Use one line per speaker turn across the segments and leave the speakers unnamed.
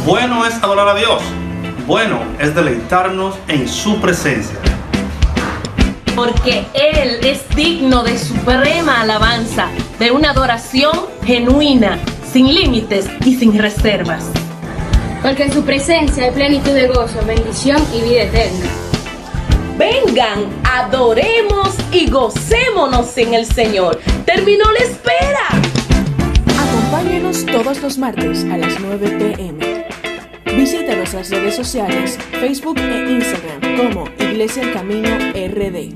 Bueno es adorar a Dios. Bueno es deleitarnos en su presencia.
Porque Él es digno de suprema alabanza, de una adoración genuina, sin límites y sin reservas.
Porque en su presencia hay plenitud de gozo, bendición y vida eterna.
Vengan, adoremos y gocémonos en el Señor. Terminó la espera.
Acompáñenos todos los martes a las 9 p.m. Visita nuestras redes sociales, Facebook e Instagram como Iglesia El Camino RD.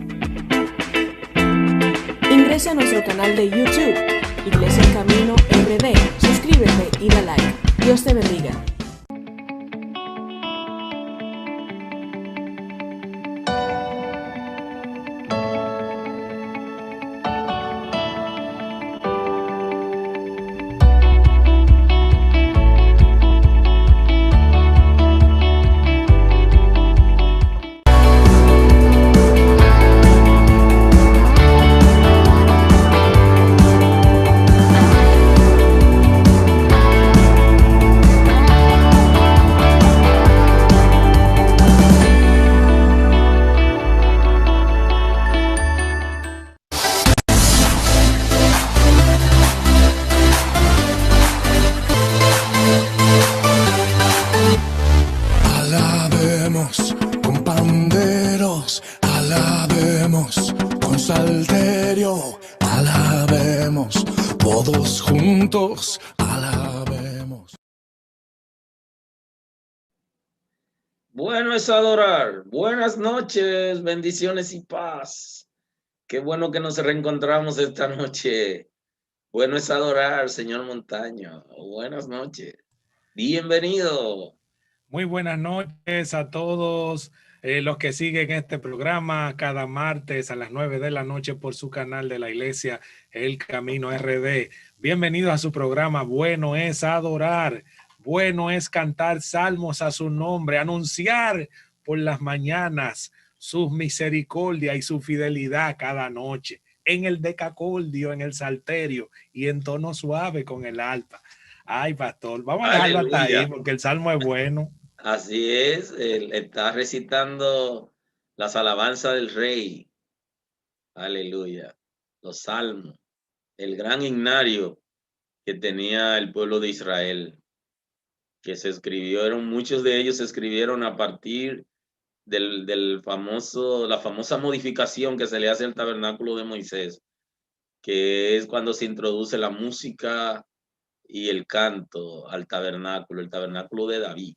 Ingresa a nuestro canal de YouTube, Iglesia El Camino RD. Suscríbete y da like. Dios te bendiga.
Alabemos con panderos, alabemos con salterio, alabemos todos juntos, alabemos.
Bueno es adorar. Buenas noches, bendiciones y paz. Qué bueno que nos reencontramos esta noche. Bueno es adorar, señor Montaño. Buenas noches. Bienvenido.
Muy buenas noches a todos los que siguen este programa cada martes a las 9 de la noche por su canal de la Iglesia El Camino RD. Bienvenidos a su programa Bueno es adorar. Bueno es cantar salmos a su nombre, anunciar por las mañanas su misericordia y su fidelidad cada noche, en el decacordio, en el salterio y en tono suave con el arpa. Ay, pastor, vamos a dejarlo hasta ahí porque el salmo es bueno.
Así es, él está recitando las alabanzas del Rey. Aleluya. Los salmos, el gran himnario que tenía el pueblo de Israel, que se escribieron, muchos de ellos se escribieron a partir la famosa modificación que se le hace al tabernáculo de Moisés, que es cuando se introduce la música y el canto al tabernáculo, el tabernáculo de David.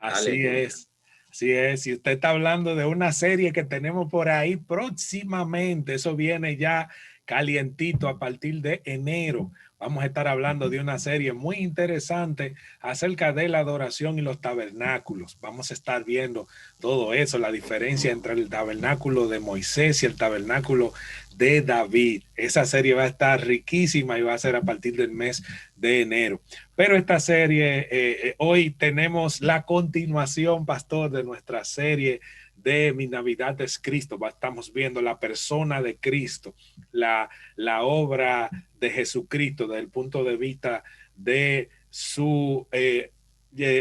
Así
Aleluya.
es, así es. Si usted está hablando de una serie que tenemos por ahí próximamente, eso viene ya calientito a partir de enero. Vamos a estar hablando de una serie muy interesante acerca de la adoración y los tabernáculos. Vamos a estar viendo todo eso, la diferencia entre el tabernáculo de Moisés y el tabernáculo de David. Esa serie va a estar riquísima y va a ser a partir del mes de enero. Pero esta serie, hoy tenemos la continuación, pastor, de nuestra serie de Mi Navidad es Cristo. Estamos viendo la persona de Cristo, la obra de Jesucristo desde el punto de vista de su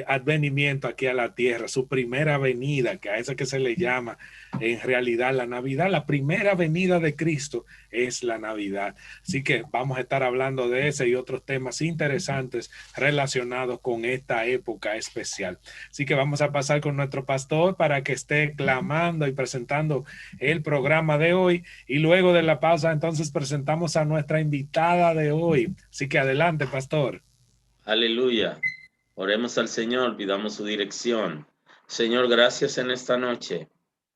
advenimiento aquí a la tierra, su primera venida, que a eso que se le llama en realidad la Navidad. La primera venida de Cristo es la Navidad. Así que vamos a estar hablando de ese y otros temas interesantes relacionados con esta época especial. Así que vamos a pasar con nuestro pastor para que esté clamando y presentando el programa de hoy, y luego de la pausa entonces presentamos a nuestra invitada de hoy. Así que adelante, pastor.
Aleluya. Oremos al Señor, pidamos su dirección. Señor, gracias en esta noche.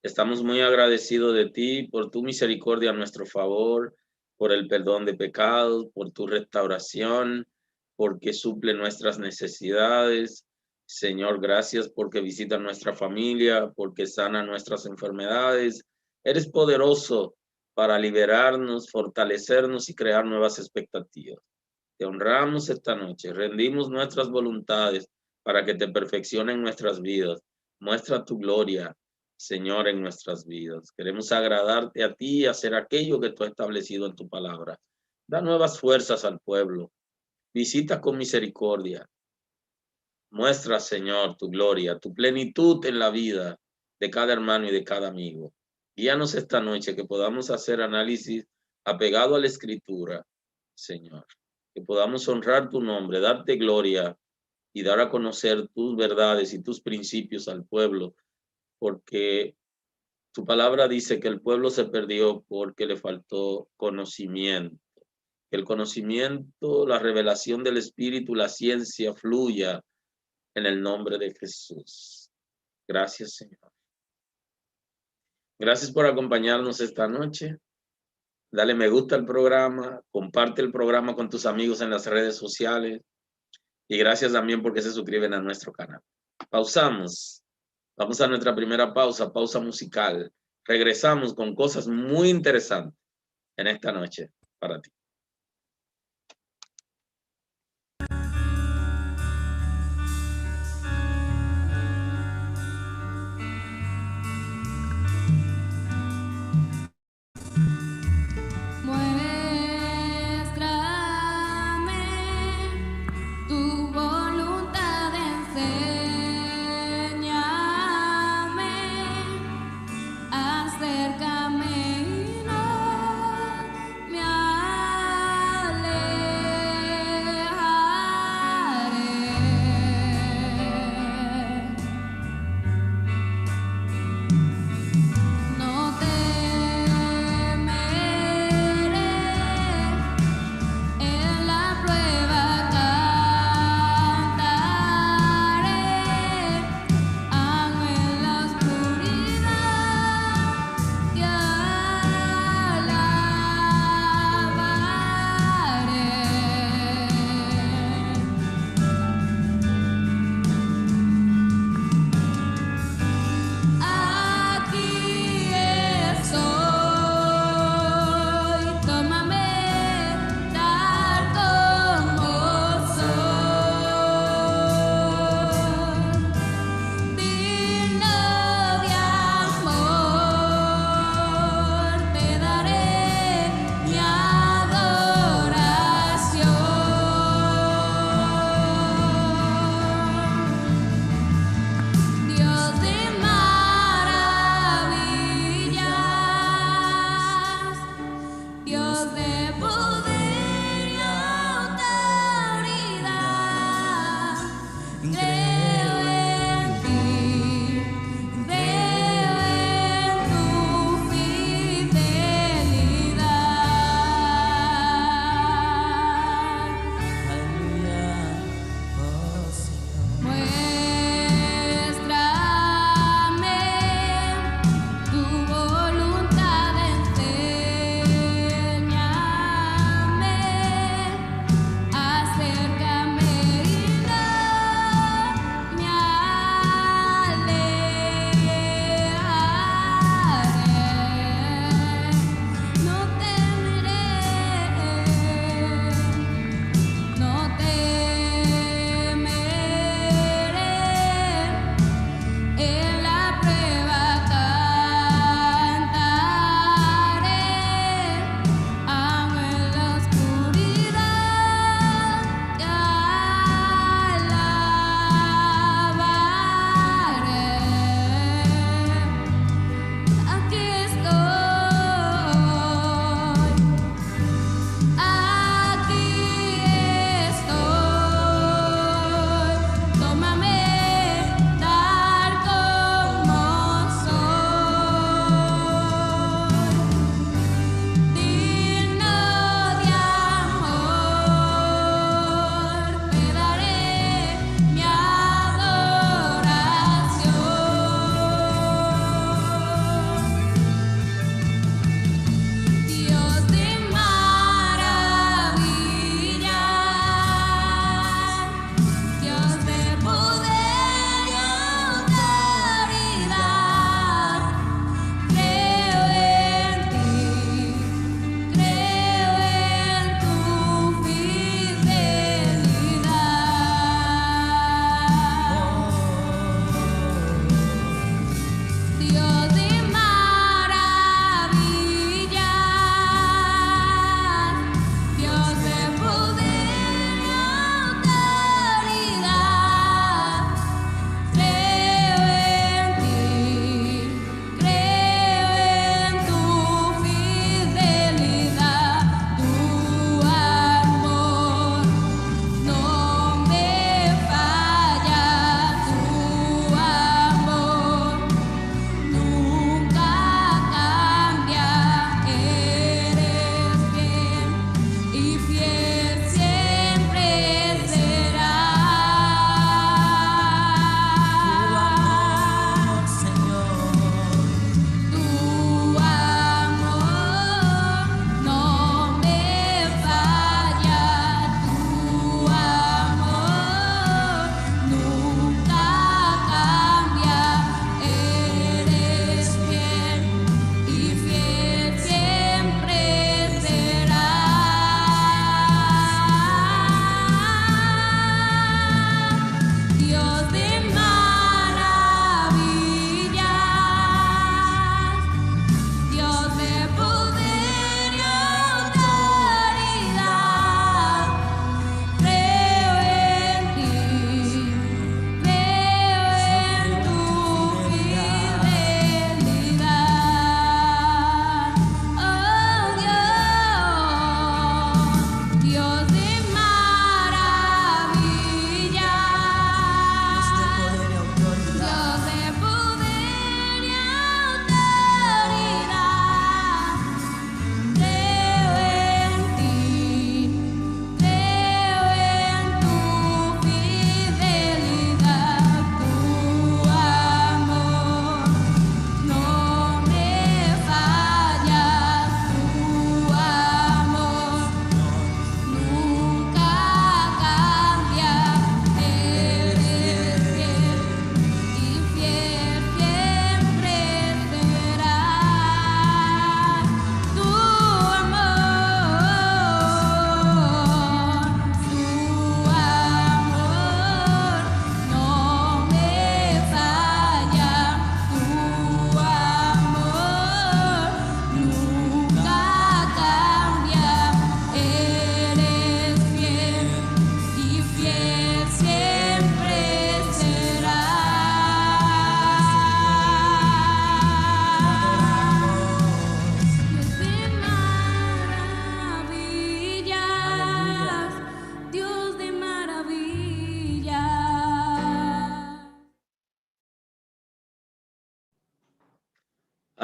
Estamos muy agradecidos de ti por tu misericordia a nuestro favor, por el perdón de pecados, por tu restauración, porque suple nuestras necesidades. Señor, gracias porque visita nuestra familia, porque sana nuestras enfermedades. Eres poderoso para liberarnos, fortalecernos y crear nuevas expectativas. Te honramos esta noche, rendimos nuestras voluntades para que te perfeccionen nuestras vidas. Muestra tu gloria, Señor, en nuestras vidas. Queremos agradarte a ti y hacer aquello que tú has establecido en tu palabra. Da nuevas fuerzas al pueblo. Visita con misericordia. Muestra, Señor, tu gloria, tu plenitud en la vida de cada hermano y de cada amigo. Guíanos esta noche que podamos hacer análisis apegado a la Escritura, Señor. Que podamos honrar tu nombre, darte gloria y dar a conocer tus verdades y tus principios al pueblo, porque tu palabra dice que el pueblo se perdió porque le faltó conocimiento. Que el conocimiento, la revelación del Espíritu, la ciencia fluya en el nombre de Jesús. Gracias, Señor. Gracias por acompañarnos esta noche. Dale me gusta al programa, comparte el programa con tus amigos en las redes sociales y gracias también porque se suscriben a nuestro canal. Pausamos. Vamos a nuestra primera pausa, pausa musical. Regresamos con cosas muy interesantes en esta noche para ti.
Muéstrame tu voluntad, enséñame a hacer camino, mi alma.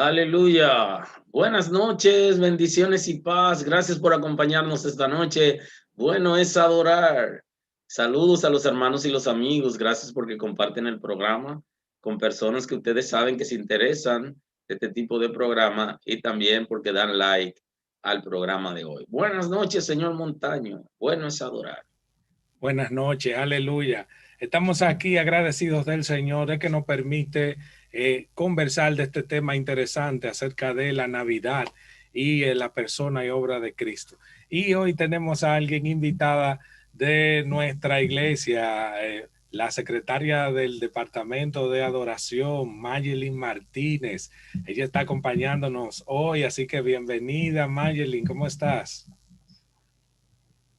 Aleluya. Buenas noches, bendiciones y paz. Gracias por acompañarnos esta noche. Bueno es adorar. Saludos a los hermanos y los amigos. Gracias porque comparten el programa con personas que ustedes saben que se interesan de este tipo de programa y también porque dan like al programa de hoy. Buenas noches, señor Montaño. Bueno es adorar.
Buenas noches, aleluya. Estamos aquí agradecidos del Señor de que nos permite conversar de este tema interesante acerca de la Navidad y la persona y obra de Cristo. Y hoy tenemos a alguien invitada de nuestra iglesia, la secretaria del Departamento de Adoración, Mayelin Martínez. Ella está acompañándonos hoy, así que bienvenida, Mayelin, ¿cómo estás?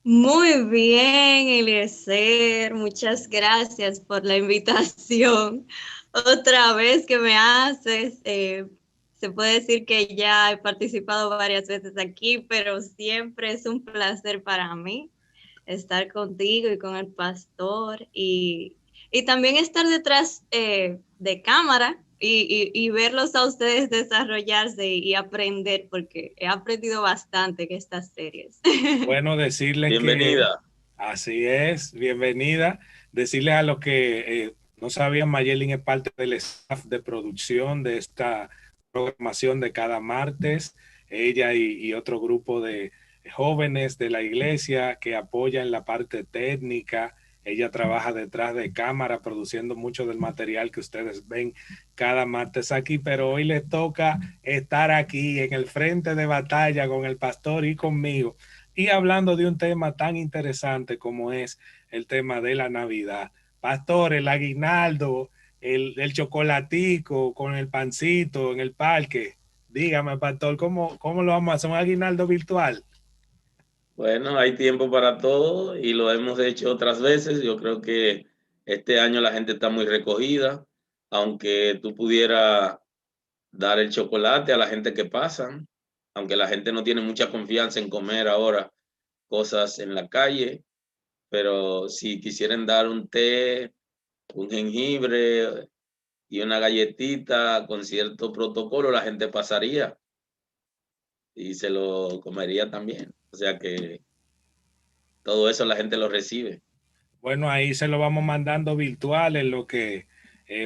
Muy bien, Eliezer, muchas gracias por la invitación. Otra vez que me haces, se puede decir que ya he participado varias veces aquí, pero siempre es un placer para mí estar contigo y con el pastor y también estar detrás de cámara y verlos a ustedes desarrollarse y aprender, porque he aprendido bastante en estas series.
Bueno, decirles
Bienvenida.
que así es, bienvenida. Decirles a los que no sabían, Mayelin es parte del staff de producción de esta programación de cada martes. Ella y otro grupo de jóvenes de la iglesia que apoyan la parte técnica. Ella trabaja detrás de cámara produciendo mucho del material que ustedes ven cada martes aquí, pero hoy les toca estar aquí en el frente de batalla con el pastor y conmigo y hablando de un tema tan interesante como es el tema de la Navidad. Pastor, el aguinaldo, el chocolatico con el pancito en el parque. Dígame, pastor, ¿cómo lo vamos a hacer? ¿Un aguinaldo virtual?
Bueno, hay tiempo para todo y lo hemos hecho otras veces. Yo creo que este año la gente está muy recogida, aunque tú pudieras dar el chocolate a la gente que pasan, aunque la gente no tiene mucha confianza en comer ahora cosas en la calle, pero si quisieran dar un té, un jengibre y una galletita con cierto protocolo, la gente pasaría y se lo comería también. O sea que todo eso la gente lo recibe.
Bueno, ahí se lo vamos mandando virtual en lo que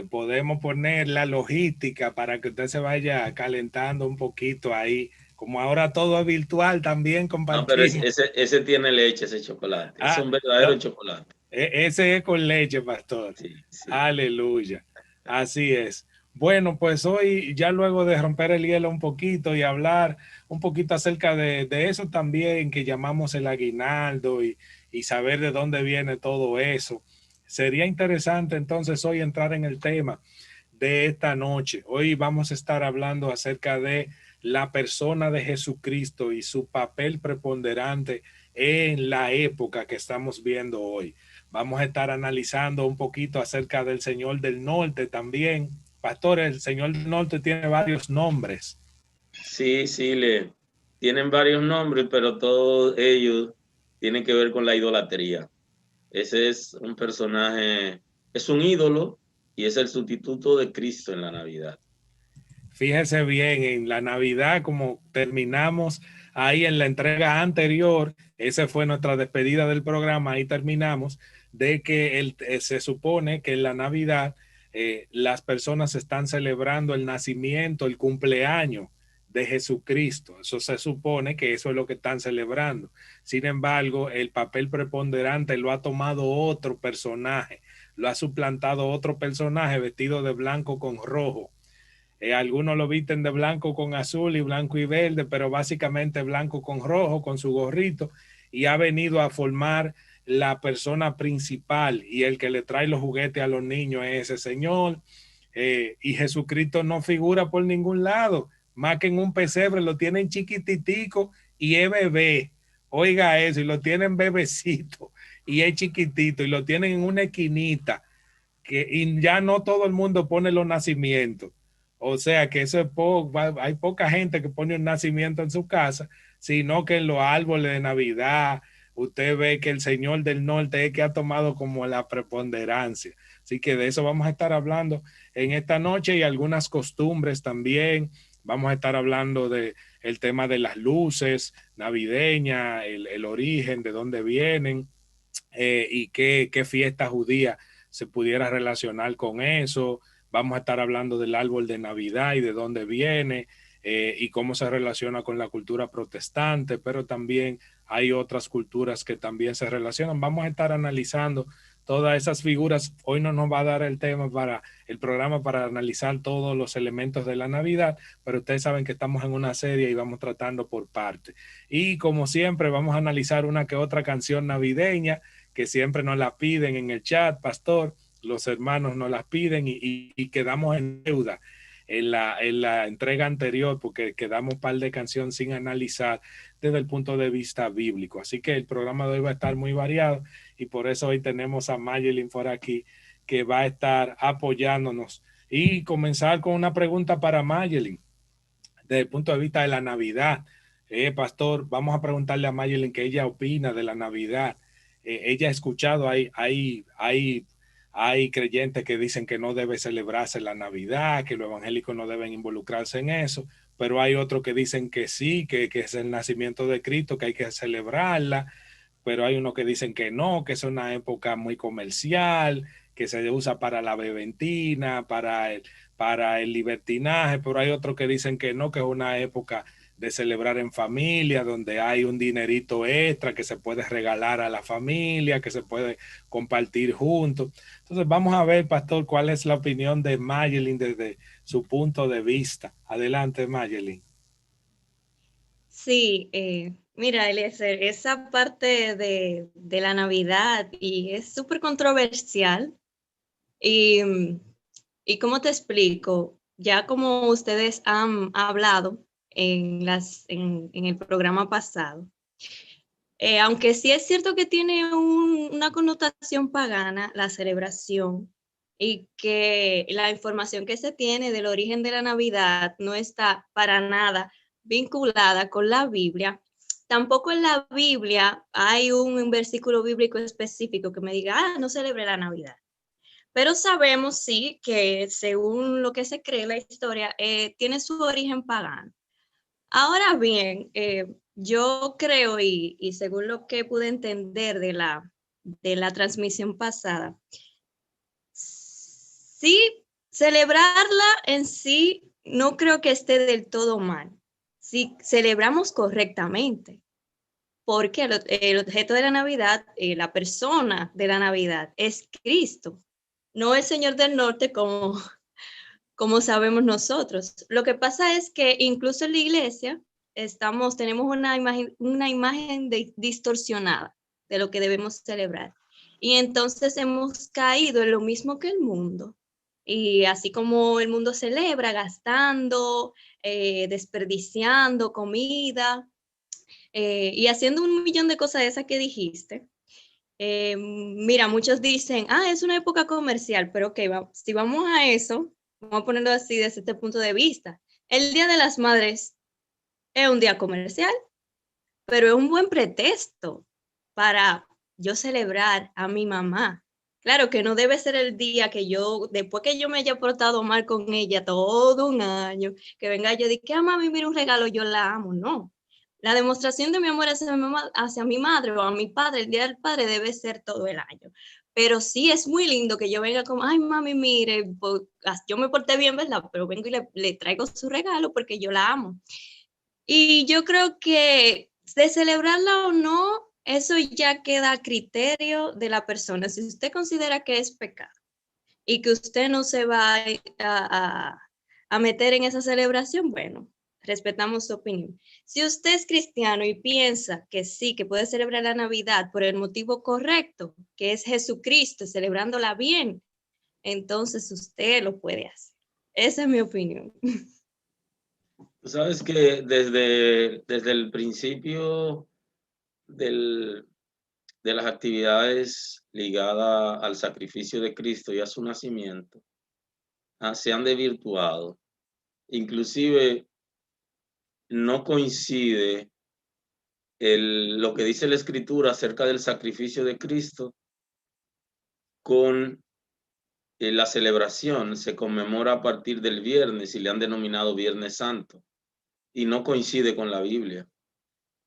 podemos poner la logística para que usted se vaya calentando un poquito ahí. Como ahora todo es virtual, también
No, pero
compartimos.
ese tiene leche, ese chocolate. Es un verdadero
No,
chocolate.
ese es con leche, pastor.
Sí, sí.
Aleluya. Así es. Bueno, pues hoy ya luego de romper el hielo un poquito y hablar un poquito acerca de eso también que llamamos el aguinaldo y saber de dónde viene todo eso. Sería interesante entonces hoy entrar en el tema de esta noche. Hoy vamos a estar hablando acerca de la persona de Jesucristo y su papel preponderante en la época que estamos viendo hoy. Vamos a estar analizando un poquito acerca del Señor del Norte también. Pastor, el Señor del Norte tiene varios nombres.
Sí, tienen varios nombres, pero todos ellos tienen que ver con la idolatría. Ese es un personaje, es un ídolo y es el sustituto de Cristo en la Navidad.
Fíjese bien, en la Navidad, como terminamos ahí en la entrega anterior, esa fue nuestra despedida del programa, ahí terminamos, de que se supone que en la Navidad las personas están celebrando el nacimiento, el cumpleaños de Jesucristo. Eso se supone que eso es lo que están celebrando. Sin embargo, el papel preponderante lo ha tomado otro personaje, lo ha suplantado otro personaje vestido de blanco con rojo. Algunos lo visten de blanco con azul y blanco y verde, pero básicamente blanco con rojo, con su gorrito, y ha venido a formar la persona principal y el que le trae los juguetes a los niños es ese señor. Y Jesucristo no figura por ningún lado, más que en un pesebre, lo tienen chiquititico y es bebé. Oiga eso, y lo tienen bebecito y es chiquitito y lo tienen en una esquinita, y ya no todo el mundo pone los nacimientos. O sea que eso es hay poca gente que pone un nacimiento en su casa, sino que en los árboles de Navidad usted ve que el Señor del Norte es que ha tomado como la preponderancia. Así que de eso vamos a estar hablando en esta noche y algunas costumbres también Vamos a estar hablando de el tema de las luces navideñas, el origen, de dónde vienen, y qué fiesta judía se pudiera relacionar con eso. Vamos a estar hablando del árbol de Navidad y de dónde viene, y cómo se relaciona con la cultura protestante, pero también hay otras culturas que también se relacionan. Vamos a estar analizando todas esas figuras. Hoy no nos va a dar el tema para el programa para analizar todos los elementos de la Navidad, pero ustedes saben que estamos en una serie y vamos tratando por parte. Y como siempre, vamos a analizar una que otra canción navideña que siempre nos la piden en el chat, Pastor. Los hermanos nos las piden y quedamos en deuda en la entrega anterior porque quedamos un par de canciones sin analizar desde el punto de vista bíblico. Así que el programa de hoy va a estar muy variado y por eso hoy tenemos a Mayelin por aquí que va a estar apoyándonos y comenzar con una pregunta para Mayelin desde el punto de vista de la Navidad. Pastor, vamos a preguntarle a Mayelin qué ella opina de la Navidad. Ella ha escuchado, hay creyentes que dicen que no debe celebrarse la Navidad, que los evangélicos no deben involucrarse en eso, pero hay otros que dicen que sí, que es el nacimiento de Cristo, que hay que celebrarla, pero hay unos que dicen que no, que es una época muy comercial, que se usa para la beventina, para el libertinaje, pero hay otros que dicen que no, que es una época de celebrar en familia, donde hay un dinerito extra que se puede regalar a la familia, que se puede compartir juntos. Entonces vamos a ver, Pastor, cuál es la opinión de Mayelin desde su punto de vista. Adelante, Mayelin.
Sí, mira, Eliezer, esa parte de la Navidad y es súper controversial. Y, y ¿cómo te explico? Ya como ustedes han hablado en el programa pasado, aunque sí es cierto que tiene una connotación pagana, la celebración, y que la información que se tiene del origen de la Navidad no está para nada vinculada con la Biblia. Tampoco en la Biblia hay un versículo bíblico específico que me diga, no celebre la Navidad. Pero sabemos, sí, que según lo que se cree en la historia, tiene su origen pagano. Ahora bien, yo creo, y según lo que pude entender de la transmisión pasada, sí, celebrarla en sí no creo que esté del todo mal, si celebramos correctamente, porque el objeto de la Navidad, la persona de la Navidad es Cristo, no el Señor del Norte como sabemos nosotros. Lo que pasa es que incluso en la iglesia tenemos una imagen distorsionada de lo que debemos celebrar. Y entonces hemos caído en lo mismo que el mundo. Y así como el mundo celebra gastando, desperdiciando comida y haciendo un millón de cosas de esas que dijiste. Mira, muchos dicen, es una época comercial, pero ok, si vamos a eso, vamos a ponerlo así desde este punto de vista. El Día de las Madres es un día comercial, pero es un buen pretexto para yo celebrar a mi mamá. Claro que no debe ser el día que después que yo me haya portado mal con ella todo un año, que venga yo y diga, mami, mira un regalo, yo la amo. No. La demostración de mi amor hacia mi madre o a mi padre, el Día del Padre, debe ser todo el año. Pero sí es muy lindo que yo venga como, ay, mami, mire, pues, yo me porté bien, ¿verdad? Pero vengo y le traigo su regalo porque yo la amo. Y yo creo que de celebrarla o no, eso ya queda a criterio de la persona. Si usted considera que es pecado y que usted no se va a meter en esa celebración, bueno, respetamos su opinión. Si usted es cristiano y piensa que sí, que puede celebrar la Navidad por el motivo correcto, que es Jesucristo, celebrándola bien, entonces usted lo puede hacer. Esa es mi opinión.
Tú sabes que desde el principio de las actividades ligadas al sacrificio de Cristo y a su nacimiento, se han desvirtuado. Inclusive no coincide lo que dice la Escritura acerca del sacrificio de Cristo con la celebración se conmemora a partir del viernes y le han denominado Viernes Santo y no coincide con la Biblia.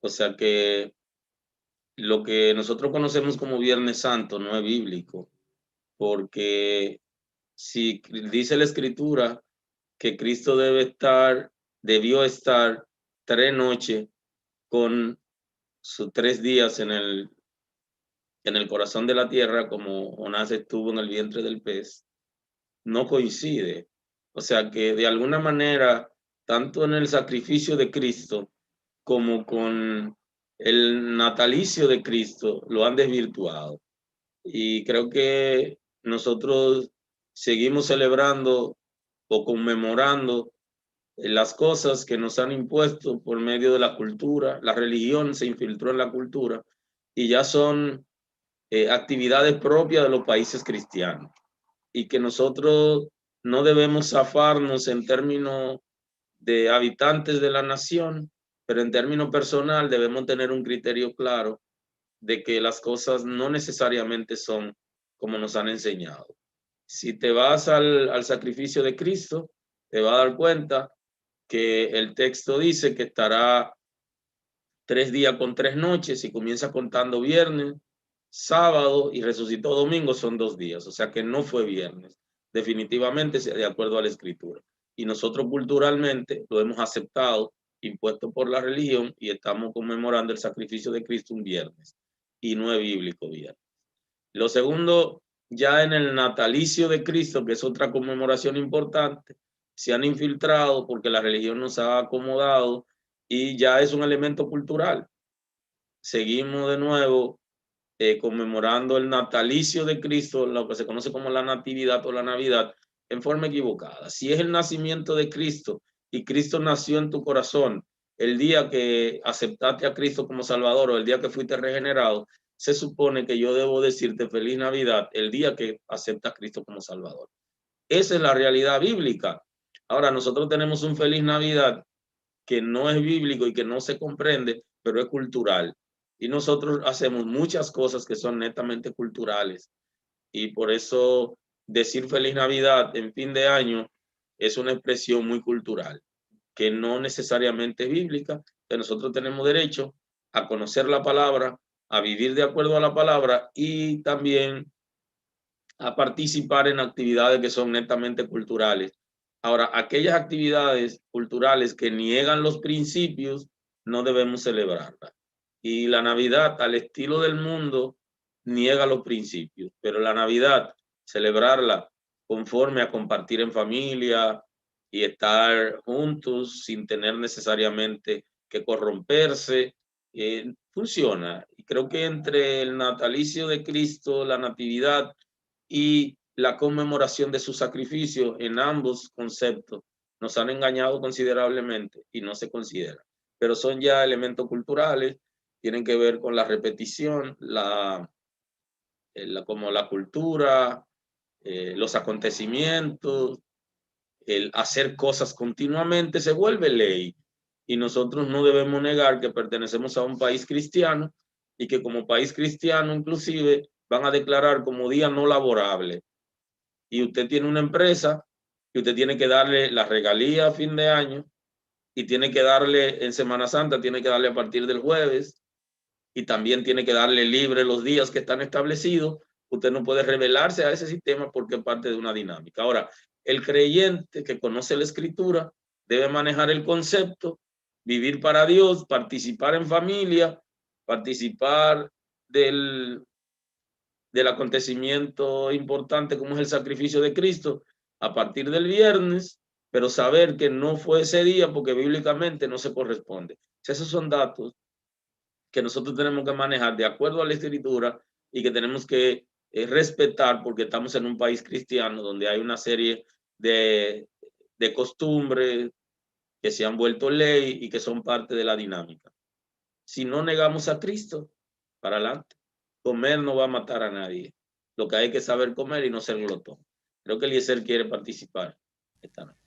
O sea que lo que nosotros conocemos como Viernes Santo no es bíblico, porque si dice la Escritura que Cristo debió estar 3 noches con sus 3 días en el corazón de la tierra, como Jonás estuvo en el vientre del pez, no coincide. O sea que de alguna manera, tanto en el sacrificio de Cristo como con el natalicio de Cristo, lo han desvirtuado. Y creo que nosotros seguimos celebrando o conmemorando las cosas que nos han impuesto por medio de la cultura. La religión se infiltró en la cultura y ya son actividades propias de los países cristianos, y que nosotros no debemos zafarnos en términos de habitantes de la nación, pero en términos personal debemos tener un criterio claro de que las cosas no necesariamente son como nos han enseñado. Si te vas al sacrificio de Cristo, te vas a dar cuenta que el texto dice que estará 3 días con 3 noches y comienza contando viernes, sábado y resucitó domingo, son 2 días. O sea que no fue viernes, definitivamente de acuerdo a la Escritura. Y nosotros culturalmente lo hemos aceptado, impuesto por la religión, y estamos conmemorando el sacrificio de Cristo un viernes, y no es bíblico viernes. Lo segundo, ya en el natalicio de Cristo, que es otra conmemoración importante, se han infiltrado porque la religión nos ha acomodado y ya es un elemento cultural. Seguimos de nuevo conmemorando el natalicio de Cristo, lo que se conoce como la natividad o la Navidad, en forma equivocada. Si es el nacimiento de Cristo y Cristo nació en tu corazón el día que aceptaste a Cristo como Salvador o el día que fuiste regenerado, se supone que yo debo decirte feliz Navidad el día que aceptas a Cristo como Salvador. Esa es la realidad bíblica. Ahora, nosotros tenemos un feliz Navidad que no es bíblico y que no se comprende, pero es cultural. Y nosotros hacemos muchas cosas que son netamente culturales. Y por eso decir feliz Navidad en fin de año es una expresión muy cultural, que no necesariamente es bíblica, que nosotros tenemos derecho a conocer la palabra, a vivir de acuerdo a la palabra y también a participar en actividades que son netamente culturales. Ahora, aquellas actividades culturales que niegan los principios, no debemos celebrarlas. Y la Navidad, al estilo del mundo, niega los principios, pero la Navidad, celebrarla conforme a compartir en familia y estar juntos sin tener necesariamente que corromperse, funciona. Y creo que entre el natalicio de Cristo, la natividad y la conmemoración de su sacrificio, en ambos conceptos nos han engañado considerablemente y no se considera. Pero son ya elementos culturales, tienen que ver con la repetición, como la cultura, los acontecimientos, el hacer cosas continuamente se vuelve ley. Y nosotros no debemos negar que pertenecemos a un país cristiano y que como país cristiano inclusive van a declarar como día no laborable. Y usted tiene una empresa y usted tiene que darle la regalía a fin de año y tiene que darle en Semana Santa, tiene que darle a partir del jueves y también tiene que darle libre los días que están establecidos. Usted no puede rebelarse a ese sistema porque es parte de una dinámica. Ahora, el creyente que conoce la Escritura debe manejar el concepto, vivir para Dios, participar en familia, participar del acontecimiento importante como es el sacrificio de Cristo a partir del viernes, pero saber que no fue ese día porque bíblicamente no se corresponde. Esos son datos que nosotros tenemos que manejar de acuerdo a la Escritura y que tenemos que respetar porque estamos en un país cristiano donde hay una serie de costumbres que se han vuelto ley y que son parte de la dinámica. Si no negamos a Cristo, para adelante. Comer no va a matar a nadie. Lo que hay que saber comer y no ser glotón. Creo que Eliezer quiere participar esta noche.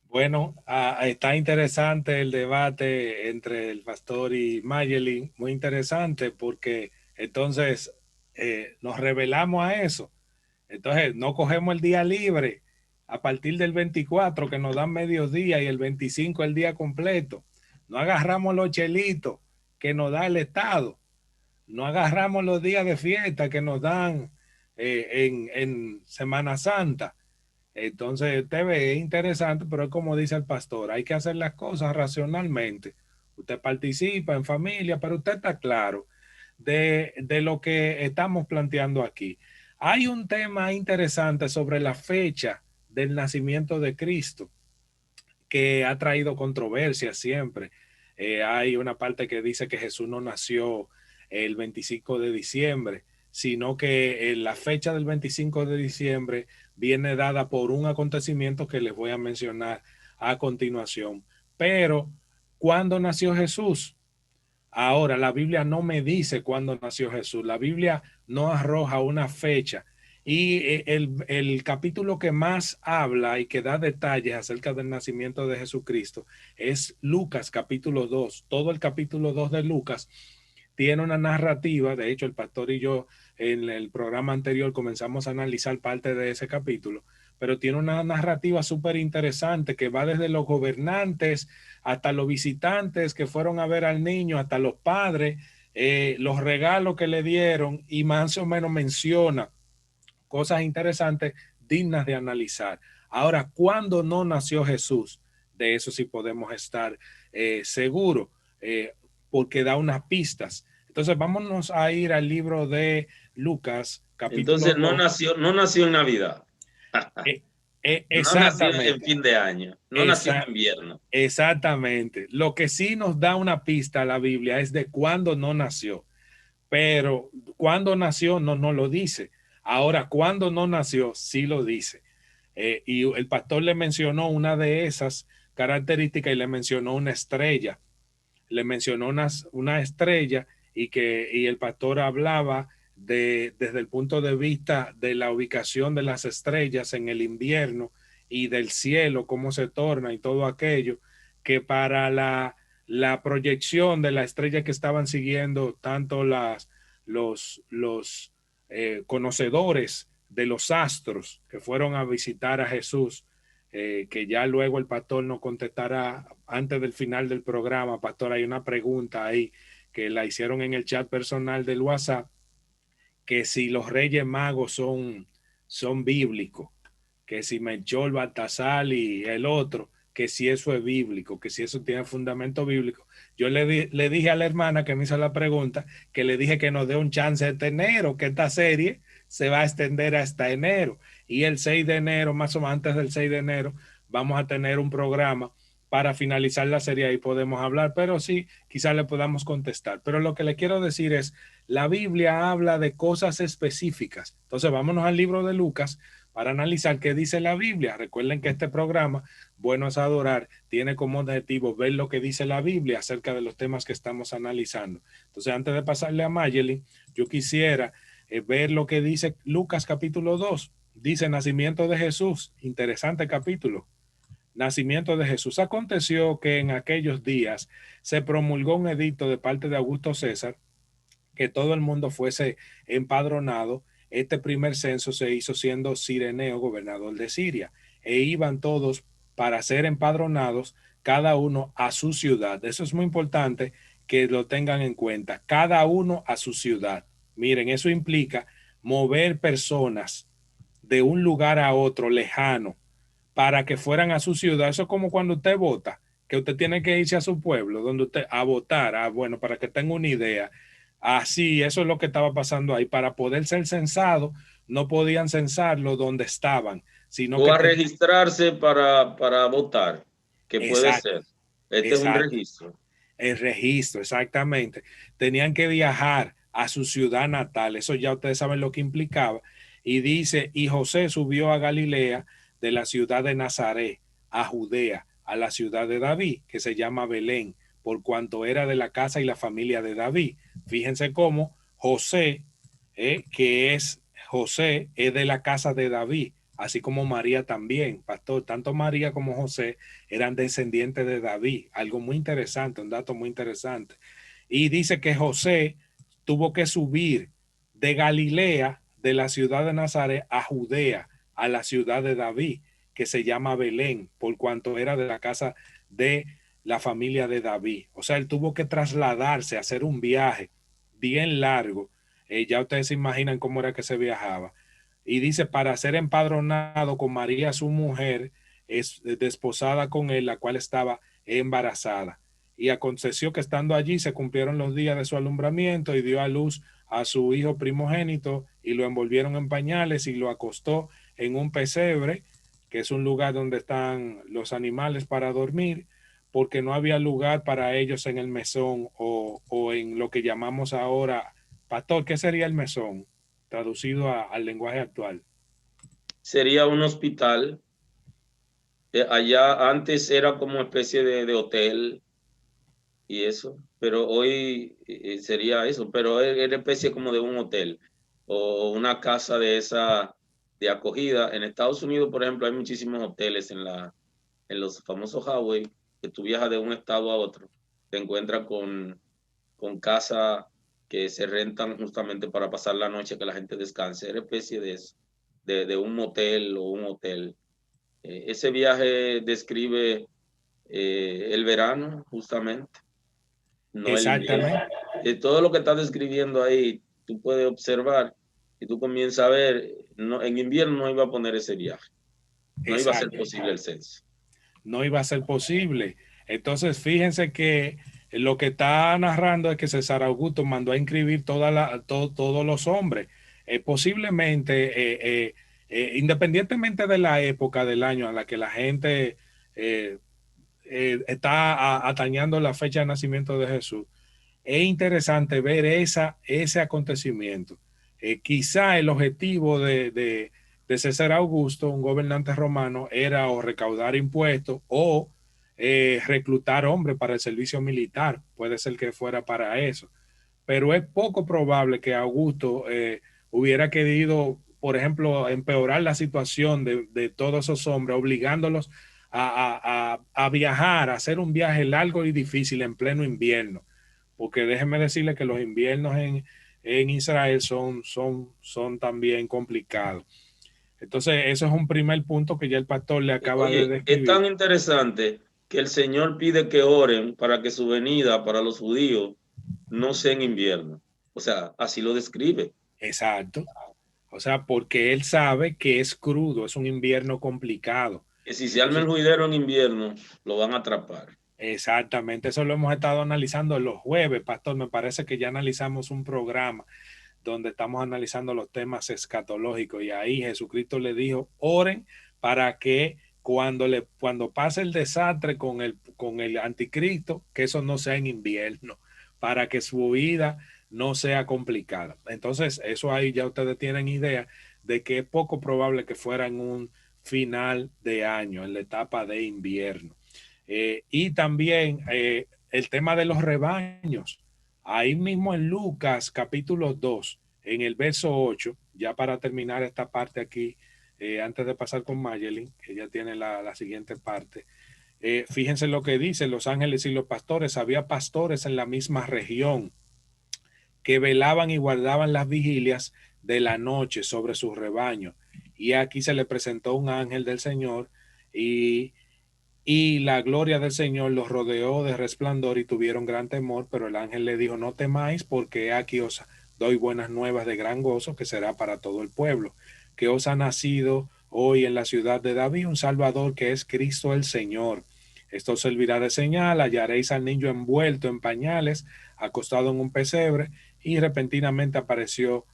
Bueno, está interesante el debate entre el pastor y Mayelin, muy interesante porque entonces nos revelamos a eso. Entonces, no cogemos el día libre a partir del 24, que nos dan mediodía, y el 25 el día completo. No agarramos los chelitos que nos da el Estado. No agarramos los días de fiesta que nos dan en Semana Santa. Entonces, usted ve, es interesante, pero es como dice el pastor, hay que hacer las cosas racionalmente. Usted participa en familia, pero usted está claro de lo que estamos planteando aquí. Hay un tema interesante sobre la fecha del nacimiento de Cristo que ha traído controversia siempre. Hay una parte que dice que Jesús no nació el 25 de diciembre, sino que la fecha del 25 de diciembre viene dada por un acontecimiento que les voy a mencionar a continuación. Pero, ¿cuándo nació Jesús? Ahora, la Biblia no me dice cuándo nació Jesús. La Biblia no arroja una fecha. Y el capítulo que más habla y que da detalles acerca del nacimiento de Jesucristo es Lucas capítulo 2. Todo el capítulo 2 de Lucas tiene una narrativa. De hecho, el pastor y yo en el programa anterior comenzamos a analizar parte de ese capítulo, pero tiene una narrativa súper interesante que va desde los gobernantes hasta los visitantes que fueron a ver al niño, hasta los padres, los regalos que le dieron, y más o menos menciona cosas interesantes dignas de analizar. Ahora, ¿cuándo no nació Jesús? De eso sí podemos estar seguros, porque da unas pistas. Entonces, vámonos a ir al libro de Lucas, capítulo
Entonces,
2.
no nació en Navidad. No nació en fin de año. No nació en invierno.
Exactamente. Lo que sí nos da una pista a la Biblia es de cuándo no nació. Pero cuándo nació no lo dice. Ahora, cuándo no nació sí lo dice. Y el pastor le mencionó una de esas características y le mencionó una estrella. Le mencionó una estrella y el pastor hablaba desde el punto de vista de la ubicación de las estrellas en el invierno y del cielo, cómo se torna y todo aquello, que para la proyección de la estrella que estaban siguiendo tanto los conocedores de los astros que fueron a visitar a Jesús, que ya luego el pastor nos contestará antes del final del programa. Pastor, hay una pregunta ahí que la hicieron en el chat personal del WhatsApp, que si los Reyes Magos son bíblicos, que si Melchor, Baltasar y el otro, que si eso es bíblico, que si eso tiene fundamento bíblico. Yo le dije a la hermana que me hizo la pregunta, que le dije que nos dé un chance este enero, que esta serie se va a extender hasta enero, y el 6 de enero, más o menos antes del 6 de enero, vamos a tener un programa para finalizar la serie y podemos hablar, pero sí, quizás le podamos contestar. Pero lo que le quiero decir es, la Biblia habla de cosas específicas. Entonces, vámonos al libro de Lucas para analizar qué dice la Biblia. Recuerden que este programa, Bueno es Adorar, tiene como objetivo ver lo que dice la Biblia acerca de los temas que estamos analizando. Entonces, antes de pasarle a Mayeli, yo quisiera ver lo que dice Lucas capítulo 2. Dice nacimiento de Jesús. Interesante capítulo. Nacimiento de Jesús. Aconteció que en aquellos días se promulgó un edicto de parte de Augusto César que todo el mundo fuese empadronado. Este primer censo se hizo siendo Cireneo gobernador de Siria, e iban todos para ser empadronados, cada uno a su ciudad. Eso es muy importante que lo tengan en cuenta, cada uno a su ciudad. Miren, eso implica mover personas de un lugar a otro lejano para que fueran a su ciudad. Eso es como cuando usted vota, que usted tiene que irse a su pueblo donde usted a votar. Bueno, para que tenga una idea. Así, eso es lo que estaba pasando ahí. Para poder ser censado, no podían censarlo donde estaban, sino
o
que
a registrarse para votar, que puede
exacto,
ser. Este
exacto.
es un registro.
El registro, exactamente. Tenían que viajar a su ciudad natal. Eso ya ustedes saben lo que implicaba. Y dice, y José subió a Galilea de la ciudad de Nazaret a Judea, a la ciudad de David, que se llama Belén, por cuanto era de la casa y la familia de David. Fíjense cómo José, José es de la casa de David, así como María también, pastor. Tanto María como José eran descendientes de David. Algo muy interesante, un dato muy interesante. Y dice que José tuvo que subir de Galilea, de la ciudad de Nazaret a Judea, a la ciudad de David, que se llama Belén, por cuanto era de la casa de la familia de David. O sea, él tuvo que trasladarse, hacer un viaje bien largo. Ya ustedes se imaginan cómo era que se viajaba. Y dice, para ser empadronado con María, su mujer, desposada con él, la cual estaba embarazada. Y aconteció que estando allí se cumplieron los días de su alumbramiento y dio a luz a su hijo primogénito y lo envolvieron en pañales y lo acostó en un pesebre, que es un lugar donde están los animales para dormir, porque no había lugar para ellos en el mesón o en lo que llamamos ahora, pastor, ¿qué sería el mesón? Traducido al lenguaje actual.
Sería un hospital. Allá antes era como especie de hotel y eso, pero hoy sería eso, pero era especie como de un hotel o una casa de esa de acogida. En Estados Unidos, por ejemplo, hay muchísimos hoteles en los famosos highway, que tú viajas de un estado a otro, te encuentras con casas que se rentan justamente para pasar la noche, que la gente descanse. Era especie de eso, de un motel o un hotel. Ese viaje describe el verano, justamente. No.
Exactamente.
Todo lo que estás describiendo ahí, tú puedes observar y tú comienzas a ver, no, en invierno no iba a poner ese viaje. No iba a ser posible el censo.
No iba a ser posible. Entonces, fíjense que lo que está narrando es que César Augusto mandó a inscribir todos los hombres. Posiblemente, independientemente de la época del año a la que la gente está atañando la fecha de nacimiento de Jesús, es interesante ver ese acontecimiento. Quizá el objetivo de César Augusto, un gobernante romano, era o recaudar impuestos o reclutar hombres para el servicio militar. Puede ser que fuera para eso, pero es poco probable que Augusto hubiera querido, por ejemplo, empeorar la situación de todos esos hombres, obligándolos a viajar, a hacer un viaje largo y difícil en pleno invierno, porque déjenme decirle que los inviernos en Israel son también complicados. Entonces, eso es un primer punto que ya el pastor le acaba de describir.
Es tan interesante que el Señor pide que oren para que su venida para los judíos no sea en invierno. O sea, así lo describe.
Exacto. O sea, porque él sabe que es crudo, es un invierno complicado.
Que si se arma el juidero en invierno, lo van a atrapar.
Exactamente, eso lo hemos estado analizando los jueves, pastor. Me parece que ya analizamos un programa donde estamos analizando los temas escatológicos y ahí Jesucristo le dijo, oren para que cuando pase el desastre con el anticristo, que eso no sea en invierno, para que su vida no sea complicada. Entonces, eso ahí ya ustedes tienen idea de que es poco probable que fuera en un final de año, en la etapa de invierno. Y también el tema de los rebaños. Ahí mismo en Lucas capítulo 2, en el verso 8, ya para terminar esta parte aquí, antes de pasar con Mayelin, que ya tiene la siguiente parte. Fíjense lo que dice los ángeles y los pastores. Había pastores en la misma región que velaban y guardaban las vigilias de la noche sobre sus rebaños. Y aquí se le presentó un ángel del Señor y la gloria del Señor los rodeó de resplandor y tuvieron gran temor, pero el ángel le dijo, no temáis, porque aquí os doy buenas nuevas de gran gozo, que será para todo el pueblo, que os ha nacido hoy en la ciudad de David un Salvador, que es Cristo el Señor. Esto servirá de señal, hallaréis al niño envuelto en pañales, acostado en un pesebre, y repentinamente apareció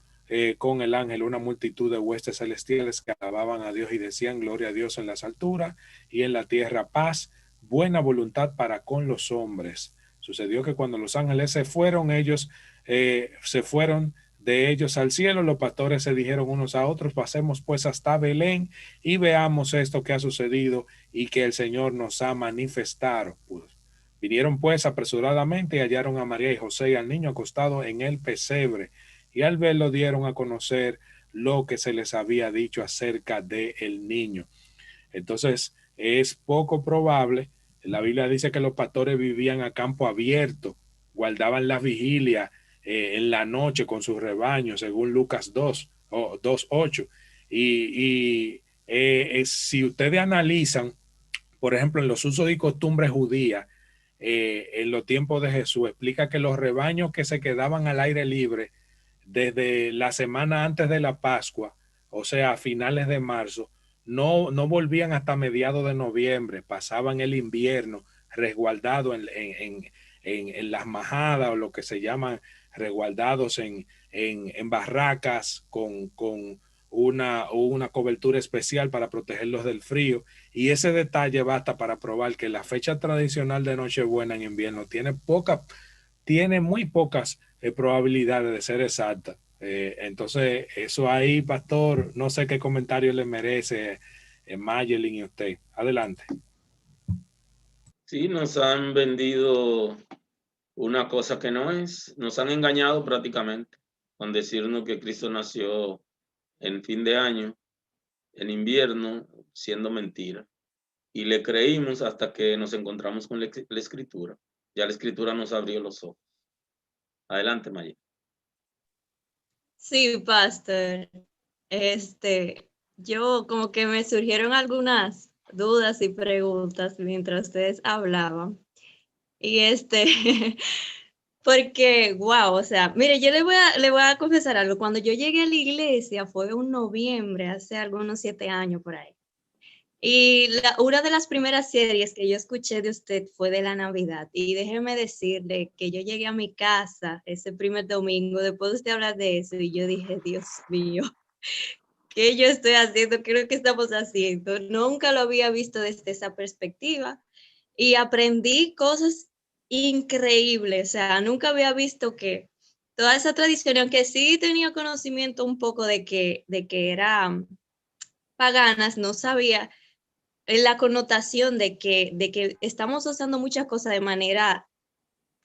con el ángel una multitud de huestes celestiales que alababan a Dios y decían, gloria a Dios en las alturas y en la tierra paz, buena voluntad para con los hombres. Sucedió que cuando los ángeles se fueron, ellos se fueron de ellos al cielo. Los pastores se dijeron unos a otros, pasemos pues hasta Belén y veamos esto que ha sucedido y que el Señor nos ha manifestado. Pues, vinieron pues apresuradamente y hallaron a María y José y al niño acostado en el pesebre. Y al verlo dieron a conocer lo que se les había dicho acerca del niño. Entonces es poco probable. La Biblia dice que los pastores vivían a campo abierto, guardaban la vigilia en la noche con sus rebaños, según Lucas 2. o 2:8. Si ustedes analizan, por ejemplo, en los usos y costumbres judías, en los tiempos de Jesús, explica que los rebaños que se quedaban al aire libre desde la semana antes de la Pascua, o sea, a finales de marzo, no volvían hasta mediados de noviembre, pasaban el invierno resguardados en las majadas, o lo que se llaman resguardados en barracas con una cobertura especial para protegerlos del frío. Y ese detalle basta para probar que la fecha tradicional de Nochebuena en invierno tiene muy pocas probabilidades de ser exacta. Entonces, eso ahí, pastor, no sé qué comentario le merece Mayelin y usted. Adelante.
Sí, nos han vendido una cosa que no es, nos han engañado prácticamente con decirnos que Cristo nació en fin de año, en invierno, siendo mentira. Y le creímos hasta que nos encontramos con la escritura. Ya la escritura nos abrió los ojos. Adelante, Maya.
Sí, pastor. Yo como que me surgieron algunas dudas y preguntas mientras ustedes hablaban. Y porque, wow, o sea, mire, yo le voy a confesar algo. Cuando yo llegué a la iglesia fue un noviembre, hace algunos 7 años por ahí. Y una de las primeras series que yo escuché de usted fue de la Navidad. Y déjeme decirle que yo llegué a mi casa ese primer domingo, después de usted hablar de eso, y yo dije, Dios mío, ¿qué yo estoy haciendo? ¿Qué es lo que estamos haciendo? Nunca lo había visto desde esa perspectiva. Y aprendí cosas increíbles. O sea, nunca había visto que toda esa tradición, aunque sí tenía conocimiento un poco de que eran paganas, no sabía la connotación de que estamos usando muchas cosas de manera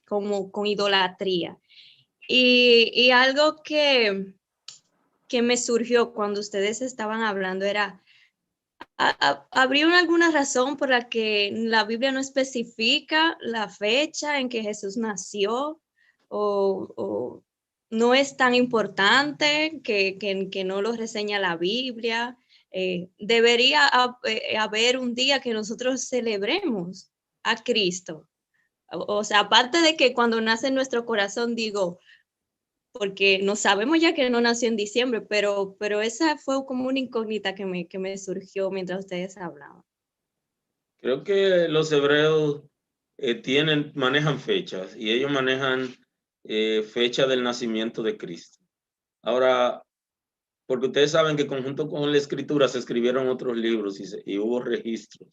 como con idolatría. Y algo que me surgió cuando ustedes estaban hablando era, ¿habría alguna razón por la que la Biblia no especifica la fecha en que Jesús nació? ¿O no es tan importante que no lo reseña la Biblia? Debería haber un día que nosotros celebremos a Cristo. O sea, aparte de que cuando nace en nuestro corazón, digo, porque no sabemos ya que no nació en diciembre, pero esa fue como una incógnita que me surgió mientras ustedes hablaban.
Creo que los hebreos manejan fechas y ellos manejan fecha del nacimiento de Cristo. Ahora, porque ustedes saben que conjunto con la escritura se escribieron otros libros y hubo registros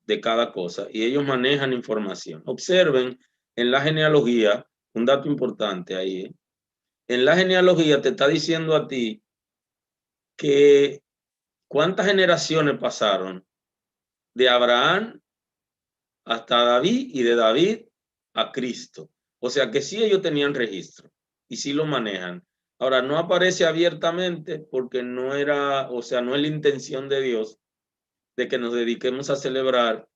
de cada cosa y ellos manejan información. Observen en la genealogía, un dato importante ahí. En la genealogía te está diciendo a ti que cuántas generaciones pasaron de Abraham hasta David y de David a Cristo. O sea que sí ellos tenían registro y sí lo manejan. Ahora no aparece abiertamente porque no era, o sea, no es la intención de Dios de que nos dediquemos a celebrar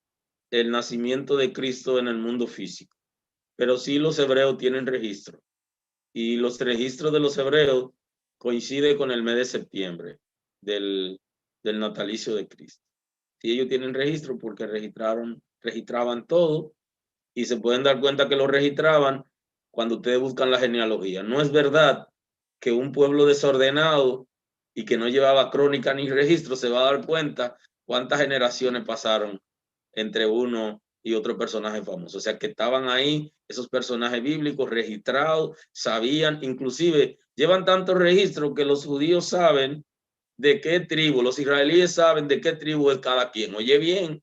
el nacimiento de Cristo en el mundo físico. Pero sí los hebreos tienen registro y los registros de los hebreos coinciden con el mes de septiembre del natalicio de Cristo. Sí, ellos tienen registro porque registraban todo y se pueden dar cuenta que lo registraban cuando ustedes buscan la genealogía. No es verdad que un pueblo desordenado y que no llevaba crónica ni registro se va a dar cuenta cuántas generaciones pasaron entre uno y otro personaje famoso. O sea, que estaban ahí esos personajes bíblicos registrados, sabían, inclusive llevan tantos registros que los judíos saben de qué tribu, los israelíes saben de qué tribu es cada quien. Oye bien,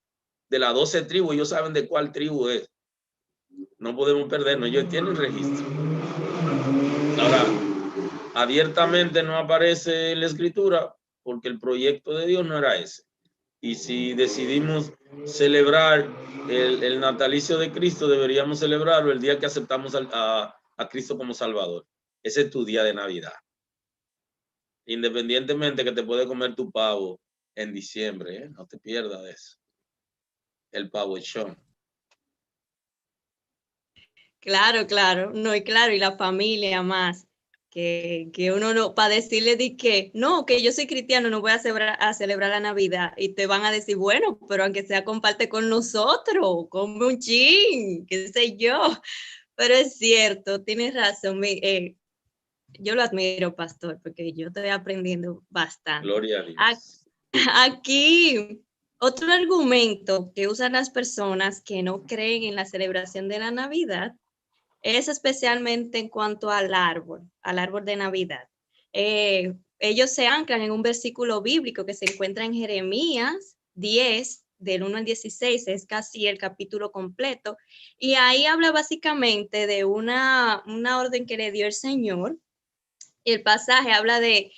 de las 12 tribus, ellos saben de cuál tribu es. No podemos perdernos, ellos tienen registro. Ahora, abiertamente no aparece en la escritura porque el proyecto de Dios no era ese. Y si decidimos celebrar el natalicio de Cristo, deberíamos celebrarlo el día que aceptamos a Cristo como Salvador. Ese es tu día de Navidad. Independientemente que te puedes comer tu pavo en diciembre, ¿eh? No te pierdas de eso. El pavo echón.
Claro, claro, no, y claro, y la familia más. que uno no, para decirle de que, no, que yo soy cristiano, no voy a celebrar la Navidad, y te van a decir, bueno, pero aunque sea comparte con nosotros, come un chin, qué sé yo, pero es cierto, tienes razón, yo lo admiro, pastor, porque yo estoy aprendiendo bastante.
Gloria a Dios.
Aquí, otro argumento que usan las personas que no creen en la celebración de la Navidad es especialmente en cuanto al árbol de Navidad. Ellos se anclan en un versículo bíblico que se encuentra en Jeremías 10, del 1 al 16, es casi el capítulo completo, y ahí habla básicamente de una orden que le dio el Señor. El pasaje habla de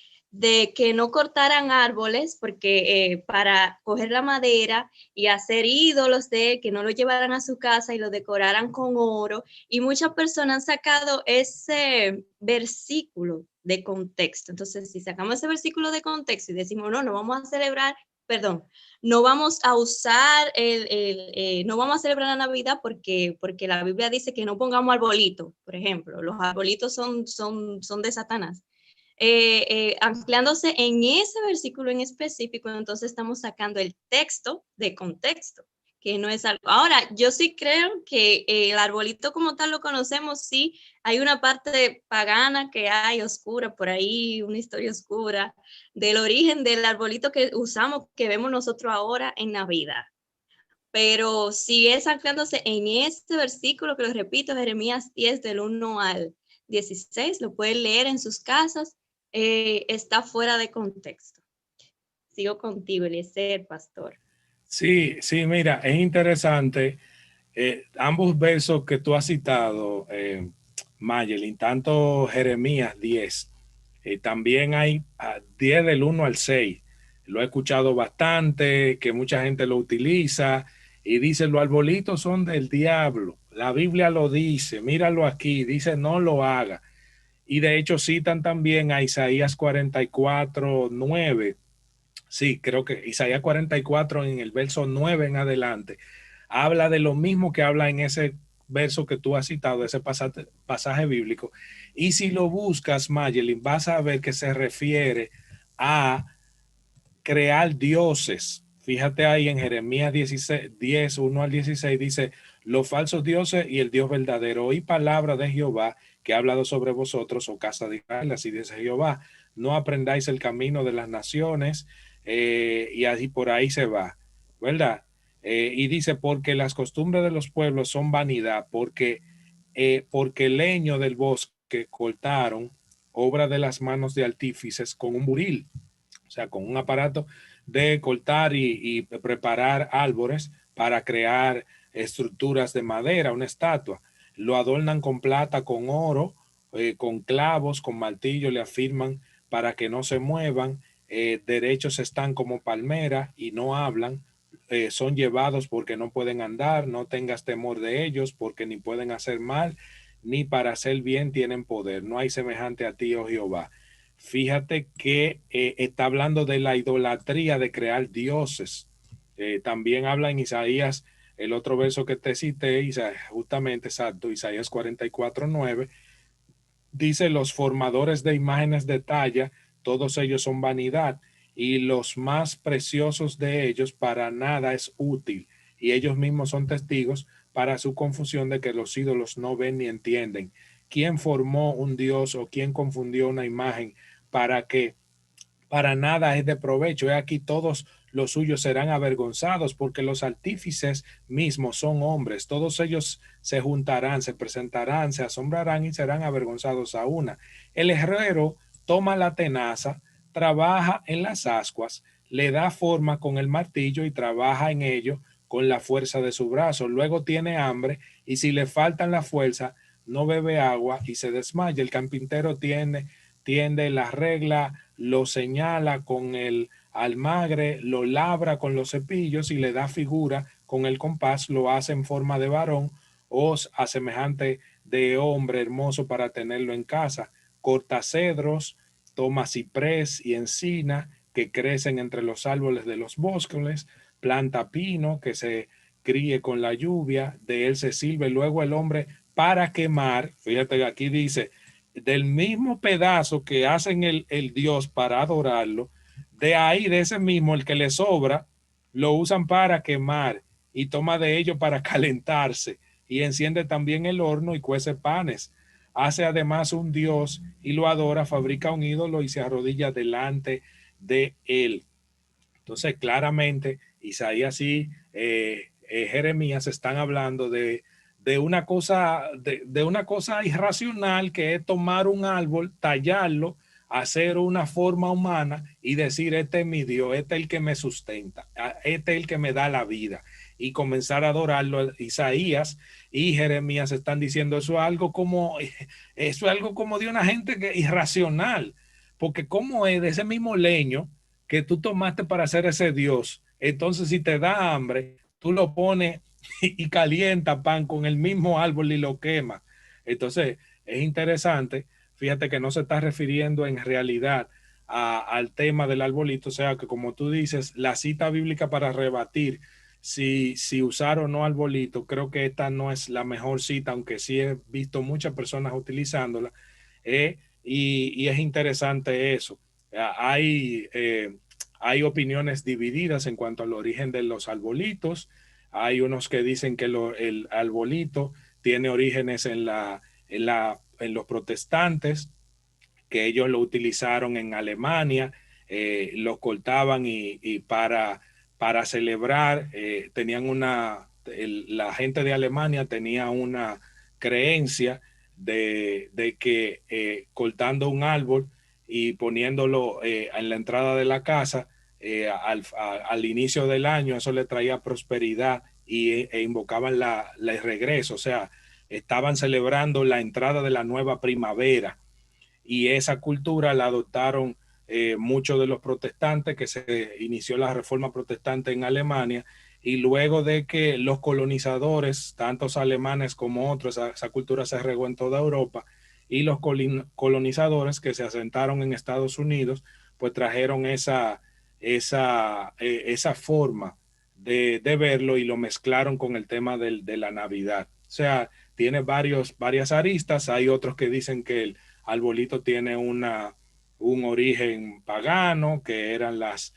que no cortaran árboles porque para coger la madera y hacer ídolos de él, que no lo llevaran a su casa y lo decoraran con oro. Y muchas personas han sacado ese versículo de contexto. Entonces, si sacamos ese versículo de contexto y decimos, no vamos a celebrar, perdón, no vamos a usar no vamos a celebrar la Navidad porque la Biblia dice que no pongamos arbolitos, por ejemplo. Los arbolitos son de Satanás. Anclándose en ese versículo en específico, entonces estamos sacando el texto de contexto, que no es algo. Ahora, yo sí creo que el arbolito como tal lo conocemos, sí, hay una parte pagana que hay oscura por ahí, una historia oscura del origen del arbolito que usamos, que vemos nosotros ahora en Navidad. Pero si es anclándose en este versículo, que lo repito, Jeremías 10 del 1 al 16, lo pueden leer en sus casas, está fuera de contexto. Sigo contigo, Eliezer, pastor.
Sí, mira, es interesante. Ambos versos que tú has citado, Mayelin, tanto Jeremías 10, también hay 10 del 1 al 6. Lo he escuchado bastante, que mucha gente lo utiliza y dice, los arbolitos son del diablo. La Biblia lo dice, míralo aquí, dice no lo haga. Y de hecho citan también a Isaías 44, 9. Sí, creo que Isaías 44 en el verso 9 en adelante habla de lo mismo que habla en ese verso que tú has citado, ese pasaje bíblico. Y si lo buscas, Mayelin, vas a ver que se refiere a crear dioses. Fíjate ahí en Jeremías 10, 1 al 16, dice, los falsos dioses y el Dios verdadero. Oí palabra de Jehová que ha hablado sobre vosotros, oh casa de Israel, así dice Jehová, no aprendáis el camino de las naciones, y así por ahí se va, ¿verdad? Y dice, porque las costumbres de los pueblos son vanidad, porque el leño del bosque cortaron, obra de las manos de artífices con un buril, o sea, con un aparato de cortar y preparar árboles para crear estructuras de madera, una estatua. Lo adornan con plata, con oro, con clavos, con martillo, le afirman para que no se muevan. Derechos están como palmera y no hablan. Son llevados porque no pueden andar. No tengas temor de ellos porque ni pueden hacer mal, ni para hacer bien tienen poder. No hay semejante a ti, oh Jehová. Fíjate que está hablando de la idolatría de crear dioses. También habla en Isaías, el otro verso que te cité, justamente exacto, Isaías 44, 9, dice, los formadores de imágenes de talla, todos ellos son vanidad, y los más preciosos de ellos para nada es útil, y ellos mismos son testigos para su confusión de que los ídolos no ven ni entienden. ¿Quién formó un dios o quién confundió una imagen para que para nada es de provecho? He aquí todos los suyos serán avergonzados, porque los artífices mismos son hombres. Todos ellos se juntarán, se presentarán, se asombrarán y serán avergonzados a una. El herrero toma la tenaza, trabaja en las ascuas, le da forma con el martillo y trabaja en ello con la fuerza de su brazo. Luego tiene hambre y si le faltan la fuerza, no bebe agua y se desmaya. El carpintero tiende la regla, lo señala con el almagre, lo labra con los cepillos y le da figura con el compás, lo hace en forma de varón o a semejante de hombre hermoso para tenerlo en casa. Corta cedros, toma ciprés y encina que crecen entre los árboles de los bosques, planta pino que se críe con la lluvia, de él se sirve luego el hombre para quemar. Fíjate que aquí dice, del mismo pedazo que hacen el Dios para adorarlo, de ahí, de ese mismo, el que le sobra, lo usan para quemar y toma de ello para calentarse y enciende también el horno y cuece panes. Hace además un Dios y lo adora, fabrica un ídolo y se arrodilla delante de él. Entonces, claramente, Isaías y Jeremías están hablando de una cosa, de una cosa irracional, que es tomar un árbol, tallarlo, hacer una forma humana y decir, este es mi Dios, este es el que me sustenta, este es el que me da la vida, y comenzar a adorarlo. Isaías y Jeremías están diciendo eso es algo como de una gente irracional, porque como es de ese mismo leño que tú tomaste para hacer ese Dios, entonces si te da hambre, tú lo pones y calienta pan con el mismo árbol y lo quema. Entonces es interesante, fíjate que no se está refiriendo en realidad al tema del arbolito, o sea que, como tú dices, la cita bíblica para rebatir si usar o no arbolito, creo que esta no es la mejor cita, aunque sí he visto muchas personas utilizándola, y es interesante eso. Hay opiniones divididas en cuanto al origen de los arbolitos. Hay unos que dicen que el arbolito tiene orígenes en los protestantes, que ellos lo utilizaron en Alemania, lo cortaban y para celebrar, la gente de Alemania tenía una creencia de que cortando un árbol y poniéndolo en la entrada de la casa, al inicio del año, eso le traía prosperidad e invocaban el regreso, o sea, estaban celebrando la entrada de la nueva primavera, y esa cultura la adoptaron muchos de los protestantes, que se inició la reforma protestante en Alemania, y luego de que los colonizadores, tantos alemanes como otros, esa cultura se regó en toda Europa, y los colonizadores que se asentaron en Estados Unidos, pues trajeron esa forma de verlo y lo mezclaron con el tema de la Navidad. O sea, tiene varias aristas. Hay otros que dicen que el arbolito tiene un origen pagano, que eran las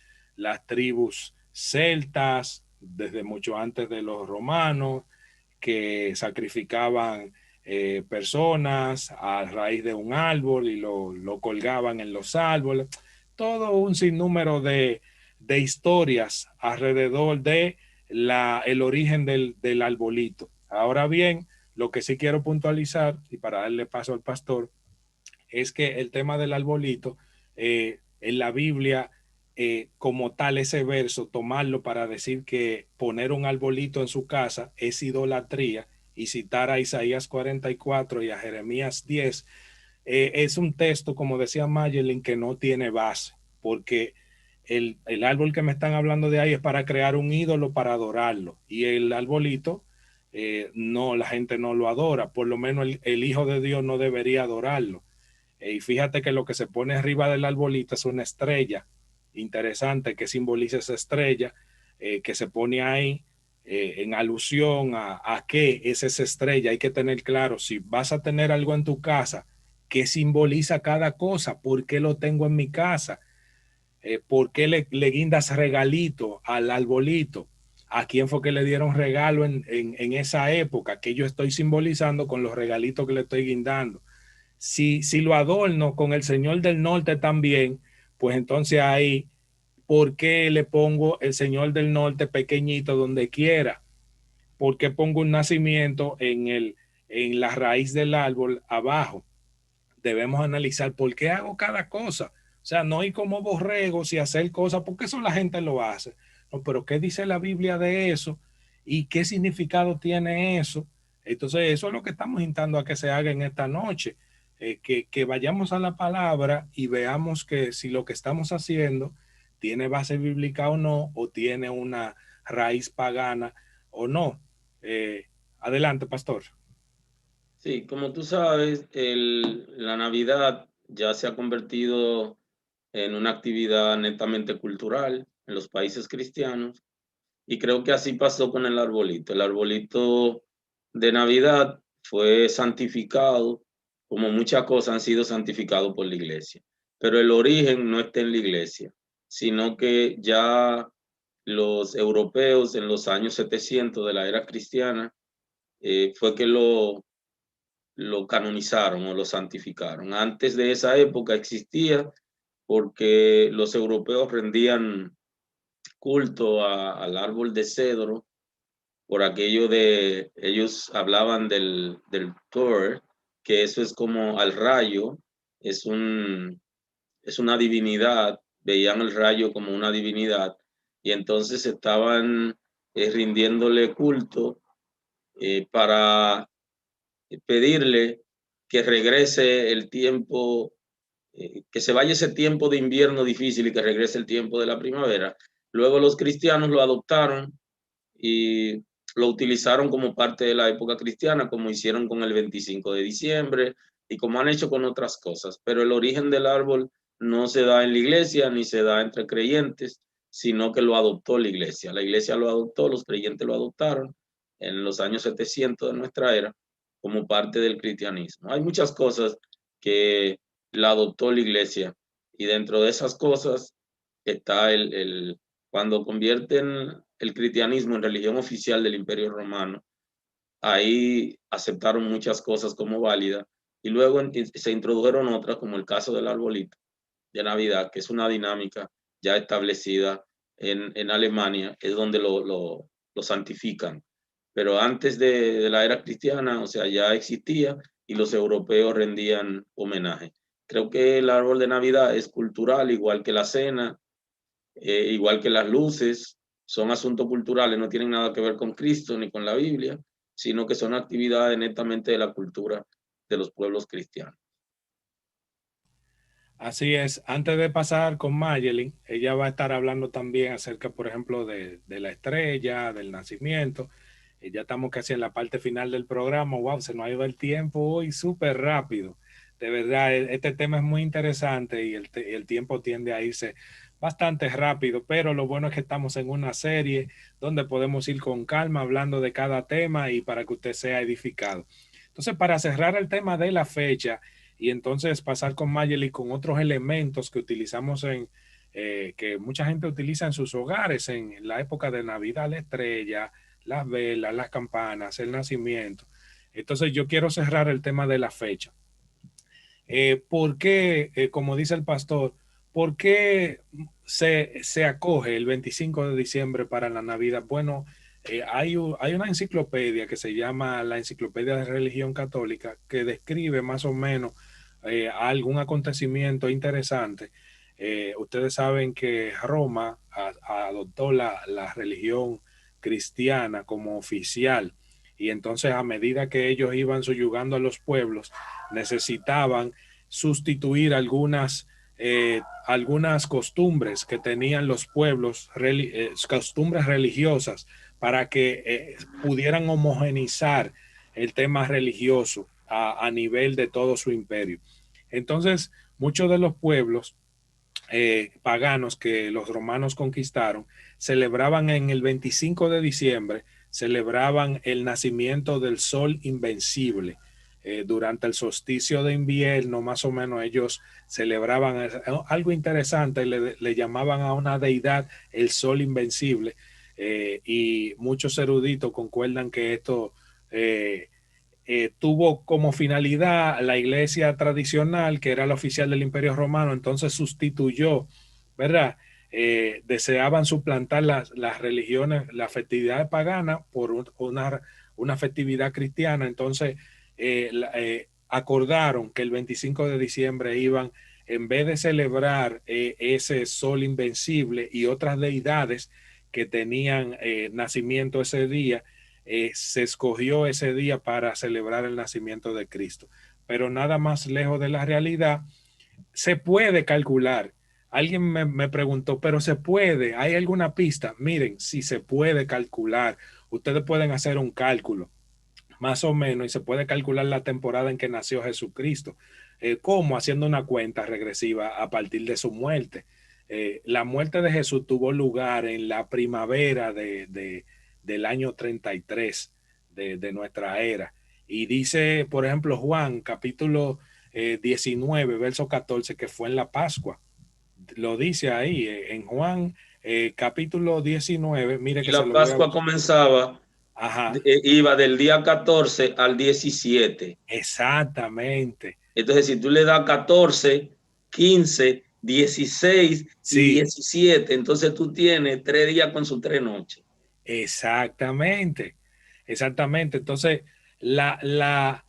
tribus celtas desde mucho antes de los romanos, que sacrificaban personas a raíz de un árbol y lo colgaban en los árboles. Todo un sinnúmero de historias alrededor de el origen del arbolito. Ahora bien, lo que sí quiero puntualizar, y para darle paso al pastor, es que el tema del arbolito, en la Biblia, como tal, ese verso, tomarlo para decir que poner un arbolito en su casa es idolatría, y citar a Isaías 44 y a Jeremías 10, es un texto, como decía Mayelin, que no tiene base, porque el árbol que me están hablando de ahí es para crear un ídolo, para adorarlo, y el arbolito, no, la gente no lo adora, por lo menos el Hijo de Dios no debería adorarlo. Y fíjate que lo que se pone arriba del arbolito es una estrella interesante que simboliza esa estrella, que se pone ahí en alusión a qué es esa estrella. Hay que tener claro, si vas a tener algo en tu casa, qué simboliza cada cosa, por qué lo tengo en mi casa, por qué le guindas regalito al arbolito, a quién fue que le dieron regalo en esa época, que yo estoy simbolizando con los regalitos que le estoy guindando. Si lo adorno con el Señor del Norte también, pues entonces ahí, ¿por qué le pongo el Señor del Norte pequeñito donde quiera? ¿Por qué pongo un nacimiento en la raíz del árbol abajo? Debemos analizar por qué hago cada cosa. O sea, no ir como borregos y hacer cosas porque eso la gente lo hace. No, pero ¿qué dice la Biblia de eso? ¿Y qué significado tiene eso? Entonces, eso es lo que estamos instando a que se haga en esta noche. Que vayamos a la palabra y veamos que si lo que estamos haciendo tiene base bíblica o no, o tiene una raíz pagana o no. Adelante, pastor.
Sí, como tú sabes, la Navidad ya se ha convertido en una actividad netamente cultural en los países cristianos, y creo que así pasó con el arbolito. El arbolito de Navidad fue santificado como muchas cosas, han sido santificados por la iglesia. Pero el origen no está en la iglesia, sino que ya los europeos en los años 700 de la era cristiana fue que lo canonizaron o lo santificaron. Antes de esa época existía porque los europeos rendían culto al árbol de cedro por aquello de, ellos hablaban del Thor, que eso es como al rayo, es una divinidad, veían el rayo como una divinidad, y entonces estaban rindiéndole culto para pedirle que regrese el tiempo, que se vaya ese tiempo de invierno difícil y que regrese el tiempo de la primavera. Luego los cristianos lo adoptaron y lo utilizaron como parte de la época cristiana, como hicieron con el 25 de diciembre y como han hecho con otras cosas. Pero el origen del árbol no se da en la iglesia ni se da entre creyentes, sino que lo adoptó la iglesia. La iglesia lo adoptó, los creyentes lo adoptaron en los años 700 de nuestra era como parte del cristianismo. Hay muchas cosas que la adoptó la iglesia y dentro de esas cosas está cuando convierten el cristianismo en religión oficial del Imperio Romano, ahí aceptaron muchas cosas como válidas y luego se introdujeron otras, como el caso del arbolito de Navidad, que es una dinámica ya establecida en Alemania, es donde lo santifican. Pero antes de la era cristiana, o sea, ya existía y los europeos rendían homenaje. Creo que el árbol de Navidad es cultural, igual que la cena, igual que las luces, son asuntos culturales, no tienen nada que ver con Cristo ni con la Biblia, sino que son actividades netamente de la cultura de los pueblos cristianos.
Así es. Antes de pasar con Mayelin, ella va a estar hablando también acerca, por ejemplo, de la estrella, del nacimiento. Ya estamos casi en la parte final del programa. Wow, se nos ha ido el tiempo hoy súper rápido. De verdad, este tema es muy interesante y el tiempo tiende a irse bastante rápido, pero lo bueno es que estamos en una serie donde podemos ir con calma hablando de cada tema y para que usted sea edificado. Entonces, para cerrar el tema de la fecha y entonces pasar con Mayeli con otros elementos que utilizamos que mucha gente utiliza en sus hogares en la época de Navidad, la estrella, las velas, las campanas, el nacimiento. Entonces yo quiero cerrar el tema de la fecha. ¿Por qué, como dice el pastor, por qué se acoge el 25 de diciembre para la Navidad? Bueno, hay una enciclopedia que se llama la Enciclopedia de Religión Católica que describe más o menos algún acontecimiento interesante. Ustedes saben que Roma adoptó la religión cristiana como oficial y entonces a medida que ellos iban subyugando a los pueblos necesitaban sustituir algunas costumbres que tenían los pueblos, costumbres religiosas para que pudieran homogeneizar el tema religioso a nivel de todo su imperio. Entonces muchos de los pueblos paganos que los romanos conquistaron celebraban en el 25 de diciembre, celebraban el nacimiento del sol invencible. Durante el solsticio de invierno, más o menos, ellos celebraban algo interesante, le llamaban a una deidad el sol invencible, y muchos eruditos concuerdan que esto tuvo como finalidad la iglesia tradicional, que era la oficial del Imperio Romano, entonces sustituyó, ¿verdad? Deseaban suplantar las religiones, la festividad pagana por una festividad cristiana, entonces acordaron que el 25 de diciembre iban, en vez de celebrar ese sol invencible y otras deidades que tenían nacimiento ese día, se escogió ese día para celebrar el nacimiento de Cristo. Pero nada más lejos de la realidad. Se puede calcular. Alguien me preguntó, pero se puede, ¿hay alguna pista? Miren, si se puede calcular, ustedes pueden hacer un cálculo, más o menos, y se puede calcular la temporada en que nació Jesucristo. ¿Cómo? Haciendo una cuenta regresiva a partir de su muerte. La muerte de Jesús tuvo lugar en la primavera del año 33 de nuestra era. Y dice, por ejemplo, Juan, capítulo 19, verso 14, que fue en la Pascua. Lo dice ahí, en Juan, capítulo 19, mire
Y
que se
la
lo voy a
Pascua
buscar.
comenzaba,
Ajá,
iba del día 14 al 17.
exactamente.
Entonces, si tú le das 14, 15, 16 y
Sí,
17, entonces tú tienes 3 días con sus 3 noches.
exactamente. Exactamente. Entonces, la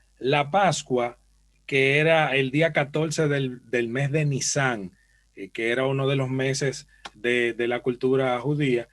Pascua, que era el día 14 del mes de Nisan, que era uno de los meses de la cultura judía,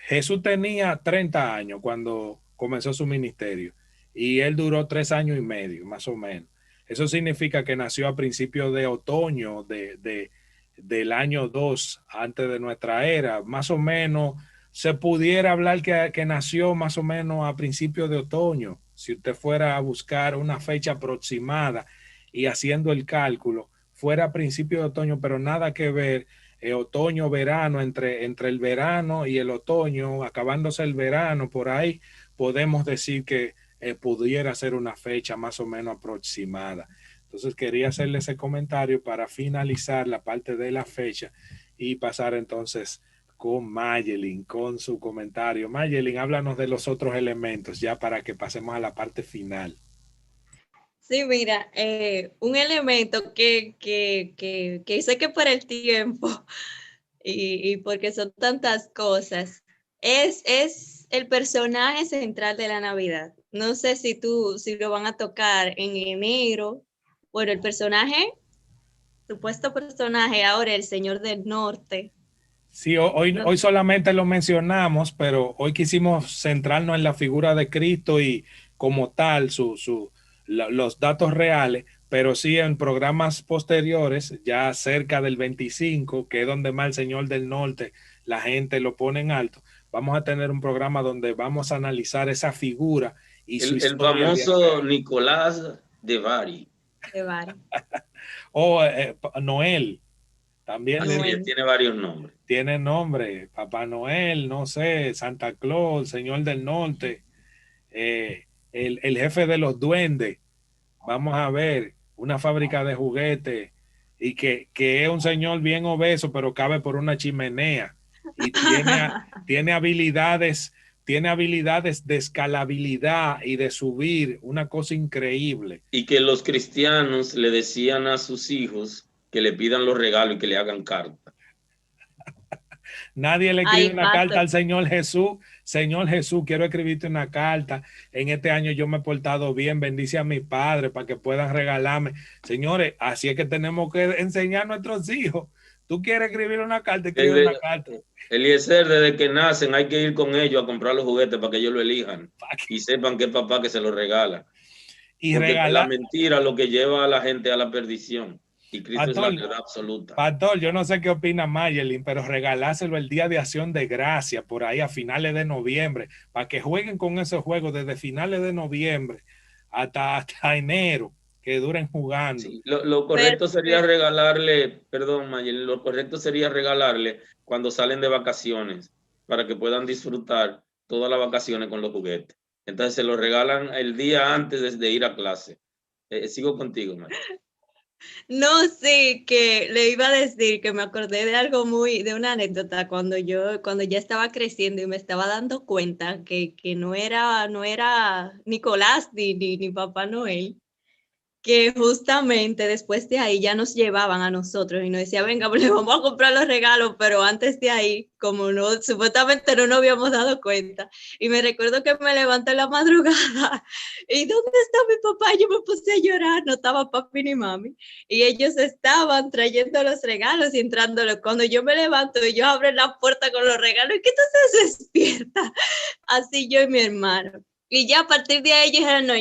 Jesús tenía 30 años cuando comenzó su ministerio y él duró 3 años y medio, más o menos. Eso significa que nació a principios de otoño del año 2 antes de nuestra era, más o menos. Se pudiera hablar que nació más o menos a principios de otoño, si usted fuera a buscar una fecha aproximada y haciendo el cálculo, fuera a principios de otoño, pero nada que ver, otoño, verano, entre el verano y el otoño, acabándose el verano, por ahí podemos decir que pudiera ser una fecha más o menos aproximada. Entonces quería hacerle ese comentario para finalizar la parte de la fecha y pasar entonces con Mayelin, con su comentario. Mayelin, háblanos de los otros elementos ya para que pasemos a la parte final.
Sí, mira, un elemento que sé que por el tiempo y porque son tantas cosas, es el personaje central de la Navidad. No sé si lo van a tocar en enero. Bueno, el personaje, supuesto personaje ahora, el Señor del Norte.
Sí, hoy solamente lo mencionamos, pero hoy quisimos centrarnos en la figura de Cristo y como tal los datos reales, pero sí en programas posteriores, ya cerca del 25, que es donde más el Señor del Norte, la gente lo pone en alto. Vamos a tener un programa donde vamos a analizar esa figura y su
El
historia.
famoso Nicolás de Bari.
De Bari.
O Noel, también
Así es,
Noel.
tiene varios nombres.
tiene nombre, Papá Noel, no sé, Santa Claus, Señor del Norte, el jefe de los duendes, vamos a ver, una fábrica de juguetes y que es un señor bien obeso, pero cabe por una chimenea y tiene habilidades de escalabilidad y de subir, una cosa increíble.
Y que los cristianos le decían a sus hijos que le pidan los regalos y que le hagan carta.
Nadie le escribe
Ay,
una carta
Pato.
al Señor Jesús. Señor Jesús, quiero escribirte una carta. En este año yo me he portado bien. Bendice a mis padres para que puedan regalarme. Señores, así es que tenemos que enseñar a nuestros hijos. Tú quieres escribir una carta, escribe una carta.
Eliezer, desde que nacen hay que ir con ellos a comprar los juguetes para que ellos lo elijan y sepan que es papá que se los regala.
Y
Porque
regalar.
la mentira lo que lleva a la gente a la perdición. Y Cristo es la verdad absoluta.
Pastor, yo no sé qué opina Mayelin, pero regalárselo el Día de Acción de Gracia, por ahí a finales de noviembre, para que jueguen con esos juegos desde finales de noviembre hasta enero, que duren jugando.
Sí, lo correcto sería regalarle, perdón, Mayelin, lo correcto sería regalarle cuando salen de vacaciones, para que puedan disfrutar todas las vacaciones con los juguetes. Entonces se los regalan el día antes de ir a clase. Sigo contigo, Mayelin.
No, sí, que le iba a decir que me acordé de algo de una anécdota cuando ya estaba creciendo y me estaba dando cuenta que no era Nicolás ni Papá Noel, que justamente después de ahí ya nos llevaban a nosotros y nos decía, venga, pues le vamos a comprar los regalos, pero antes de ahí, como no, supuestamente no nos habíamos dado cuenta. Y me recuerdo que me levanté en la madrugada y ¿dónde está mi papá? Yo me puse a llorar, no estaba papi ni mami. Y ellos estaban trayendo los regalos y entrándolo. Cuando yo me levanto y yo abro la puerta con los regalos, ¿y qué tú se despierta? Así yo y mi hermano. Y ya a partir de ahí dijeron, no,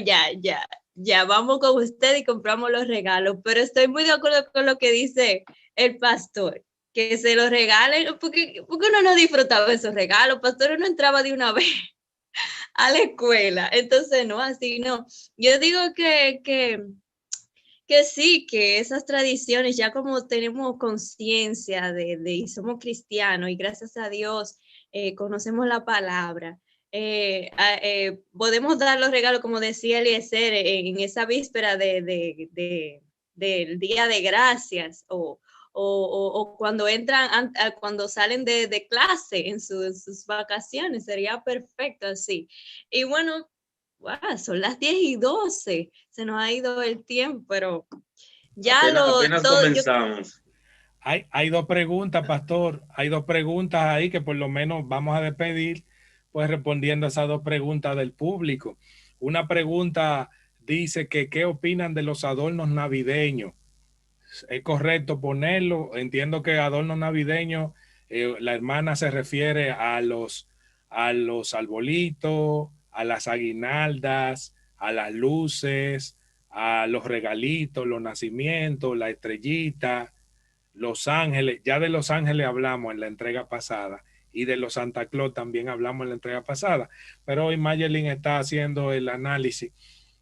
ya vamos con usted y compramos los regalos, pero estoy muy de acuerdo con lo que dice el pastor, que se los regalen, porque uno no disfrutaba esos regalos, pastor, uno entraba de una vez a la escuela, entonces no, así no. Yo digo que sí, que esas tradiciones, ya como tenemos conciencia de y somos cristianos y gracias a Dios conocemos la palabra, podemos dar los regalos, como decía Eliezer, en esa víspera del Día de Gracias o cuando entran, cuando salen de clase en sus vacaciones, sería perfecto así. Y bueno, wow, son las 10:12, se nos ha ido el tiempo, pero ya
apenas comenzamos.
Hay dos preguntas, pastor. Hay dos preguntas ahí que por lo menos vamos a despedir, pues respondiendo a esas dos preguntas del público. Una pregunta dice que ¿qué opinan de los adornos navideños? ¿Es correcto ponerlo? Entiendo que adornos navideños, la hermana se refiere a los arbolitos, a las aguinaldas, a las luces, a los regalitos, los nacimientos, la estrellita, los ángeles. Ya de los ángeles hablamos en la entrega pasada y de los Santa Claus también hablamos en la entrega pasada, pero hoy Mayelin está haciendo el análisis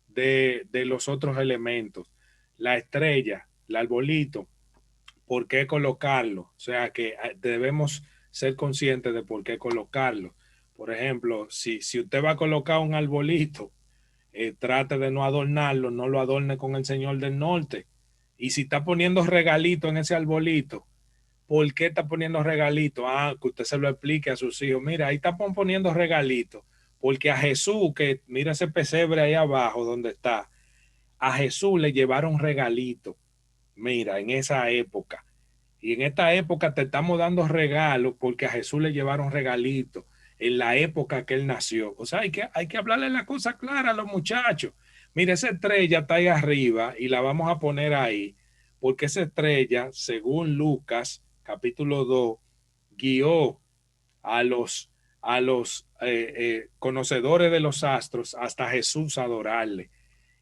de los otros elementos. La estrella, el arbolito, ¿por qué colocarlo? O sea que debemos ser conscientes de por qué colocarlo. Por ejemplo, si usted va a colocar un arbolito, trate de no adornarlo, no lo adorne con el Señor del Norte. Y si está poniendo regalito en ese arbolito, ¿por qué está poniendo regalito? Que usted se lo explique a sus hijos. Mira, ahí está poniendo regalito, porque a Jesús, que mira ese pesebre ahí abajo donde está, a Jesús le llevaron regalito. Mira, en esa época. Y en esta época te estamos dando regalos porque a Jesús le llevaron regalito en la época que él nació. O sea, hay que hablarle la cosa clara a los muchachos. Mira, esa estrella está ahí arriba y la vamos a poner ahí porque esa estrella, según Lucas, capítulo 2, guió a los conocedores de los astros hasta Jesús adorarle.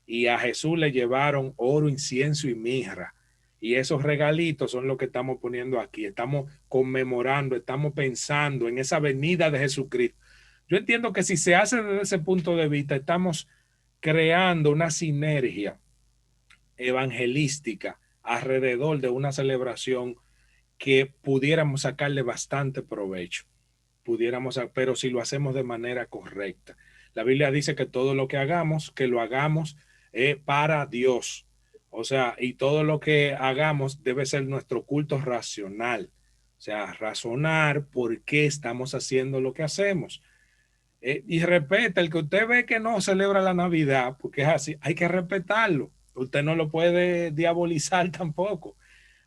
Y a Jesús le llevaron oro, incienso y mirra. Y esos regalitos son los que estamos poniendo aquí. Estamos conmemorando, estamos pensando en esa venida de Jesucristo. Yo entiendo que si se hace desde ese punto de vista, estamos creando una sinergia evangelística alrededor de una celebración que pudiéramos sacarle bastante provecho. Pero si lo hacemos de manera correcta. La Biblia dice que todo lo que hagamos, que lo hagamos para Dios. O sea, y todo lo que hagamos debe ser nuestro culto racional. O sea, razonar por qué estamos haciendo lo que hacemos. Y respeta, el que usted ve que no celebra la Navidad, porque es así, hay que respetarlo. Usted no lo puede diabolizar tampoco.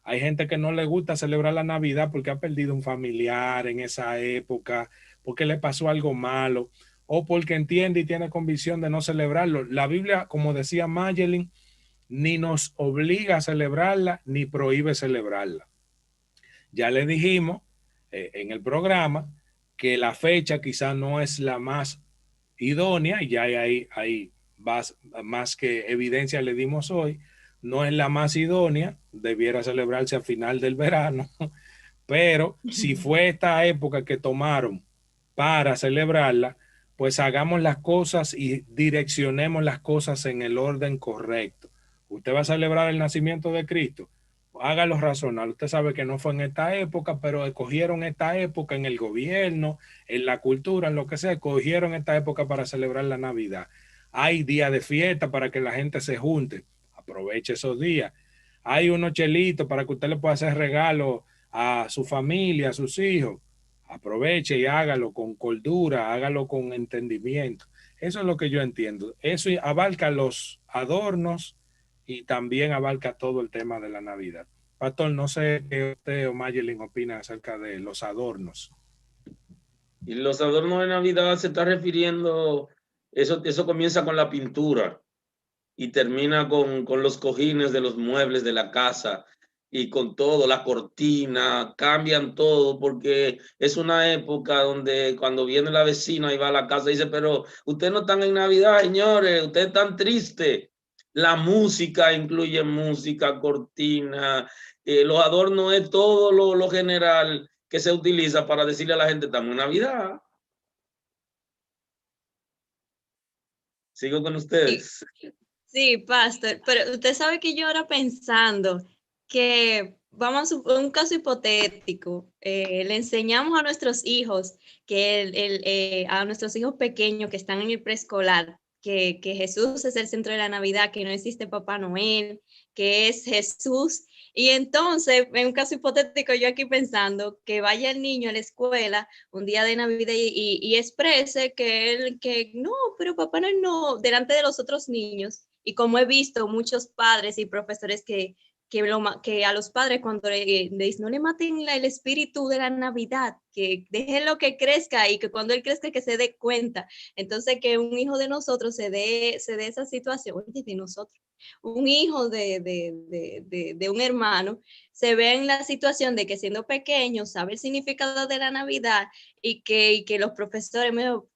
Hay gente que no le gusta celebrar la Navidad porque ha perdido un familiar en esa época, porque le pasó algo malo, o porque entiende y tiene convicción de no celebrarlo. La Biblia, como decía Mayelin, ni nos obliga a celebrarla, ni prohíbe celebrarla. Ya le dijimos en el programa que la fecha quizás no es la más idónea, y ya hay más que evidencia le dimos hoy, no es la más idónea, debiera celebrarse a final del verano, pero si fue esta época que tomaron para celebrarla, pues hagamos las cosas y direccionemos las cosas en el orden correcto. Usted va a celebrar el nacimiento de Cristo, hágalo razonar. Usted sabe que no fue en esta época, pero escogieron esta época en el gobierno, en la cultura, en lo que sea, escogieron esta época para celebrar la Navidad. Hay días de fiesta para que la gente se junte. Aproveche esos días. Hay unos chelitos para que usted le pueda hacer regalos a su familia, a sus hijos. Aproveche y hágalo con cordura, hágalo con entendimiento. Eso es lo que yo entiendo. Eso abarca los adornos y también abarca todo el tema de la Navidad. Pastor, no sé qué usted o Mayelin opina acerca de los adornos.
Y los adornos de Navidad se está refiriendo, eso comienza con la pintura y termina con los cojines de los muebles de la casa y con todo, la cortina, cambian todo porque es una época donde cuando viene la vecina y va a la casa y dice, pero ustedes no están en Navidad, señores, ustedes están tristes. La música incluye música, cortina, los adornos es todo lo general que se utiliza para decirle a la gente, estamos en Navidad. Sigo con ustedes.
Sí, pastor, pero usted sabe que yo ahora pensando que vamos a un caso hipotético. Le enseñamos a nuestros hijos, a nuestros hijos pequeños que están en el preescolar, que Jesús es el centro de la Navidad, que no existe Papá Noel, que es Jesús. Y entonces, en un caso hipotético, yo aquí pensando que vaya el niño a la escuela un día de Navidad y exprese que no, pero Papá Noel no, delante de los otros niños. Y como he visto muchos padres y profesores que a los padres cuando le dicen no le maten el espíritu de la Navidad, que déjenlo que crezca y que cuando él crezca que se dé cuenta. Entonces que un hijo de nosotros se dé esa situación, oye, de nosotros, un hijo de un hermano se ve en la situación de que siendo pequeño sabe el significado de la Navidad y que los profesores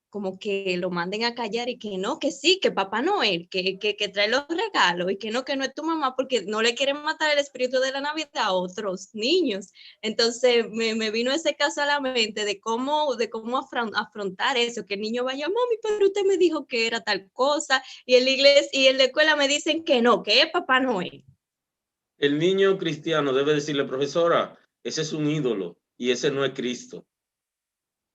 como que lo manden a callar y que no, que sí, que Papá Noel, que trae los regalos y que no es tu mamá porque no le quieren matar el espíritu de la Navidad a otros niños. Entonces me vino ese caso a la mente de cómo afrontar eso, que el niño vaya, mami, pero usted me dijo que era tal cosa y en la iglesia y en la escuela me dicen que no, que es Papá Noel.
El niño cristiano debe decirle, profesora, ese es un ídolo y ese no es Cristo.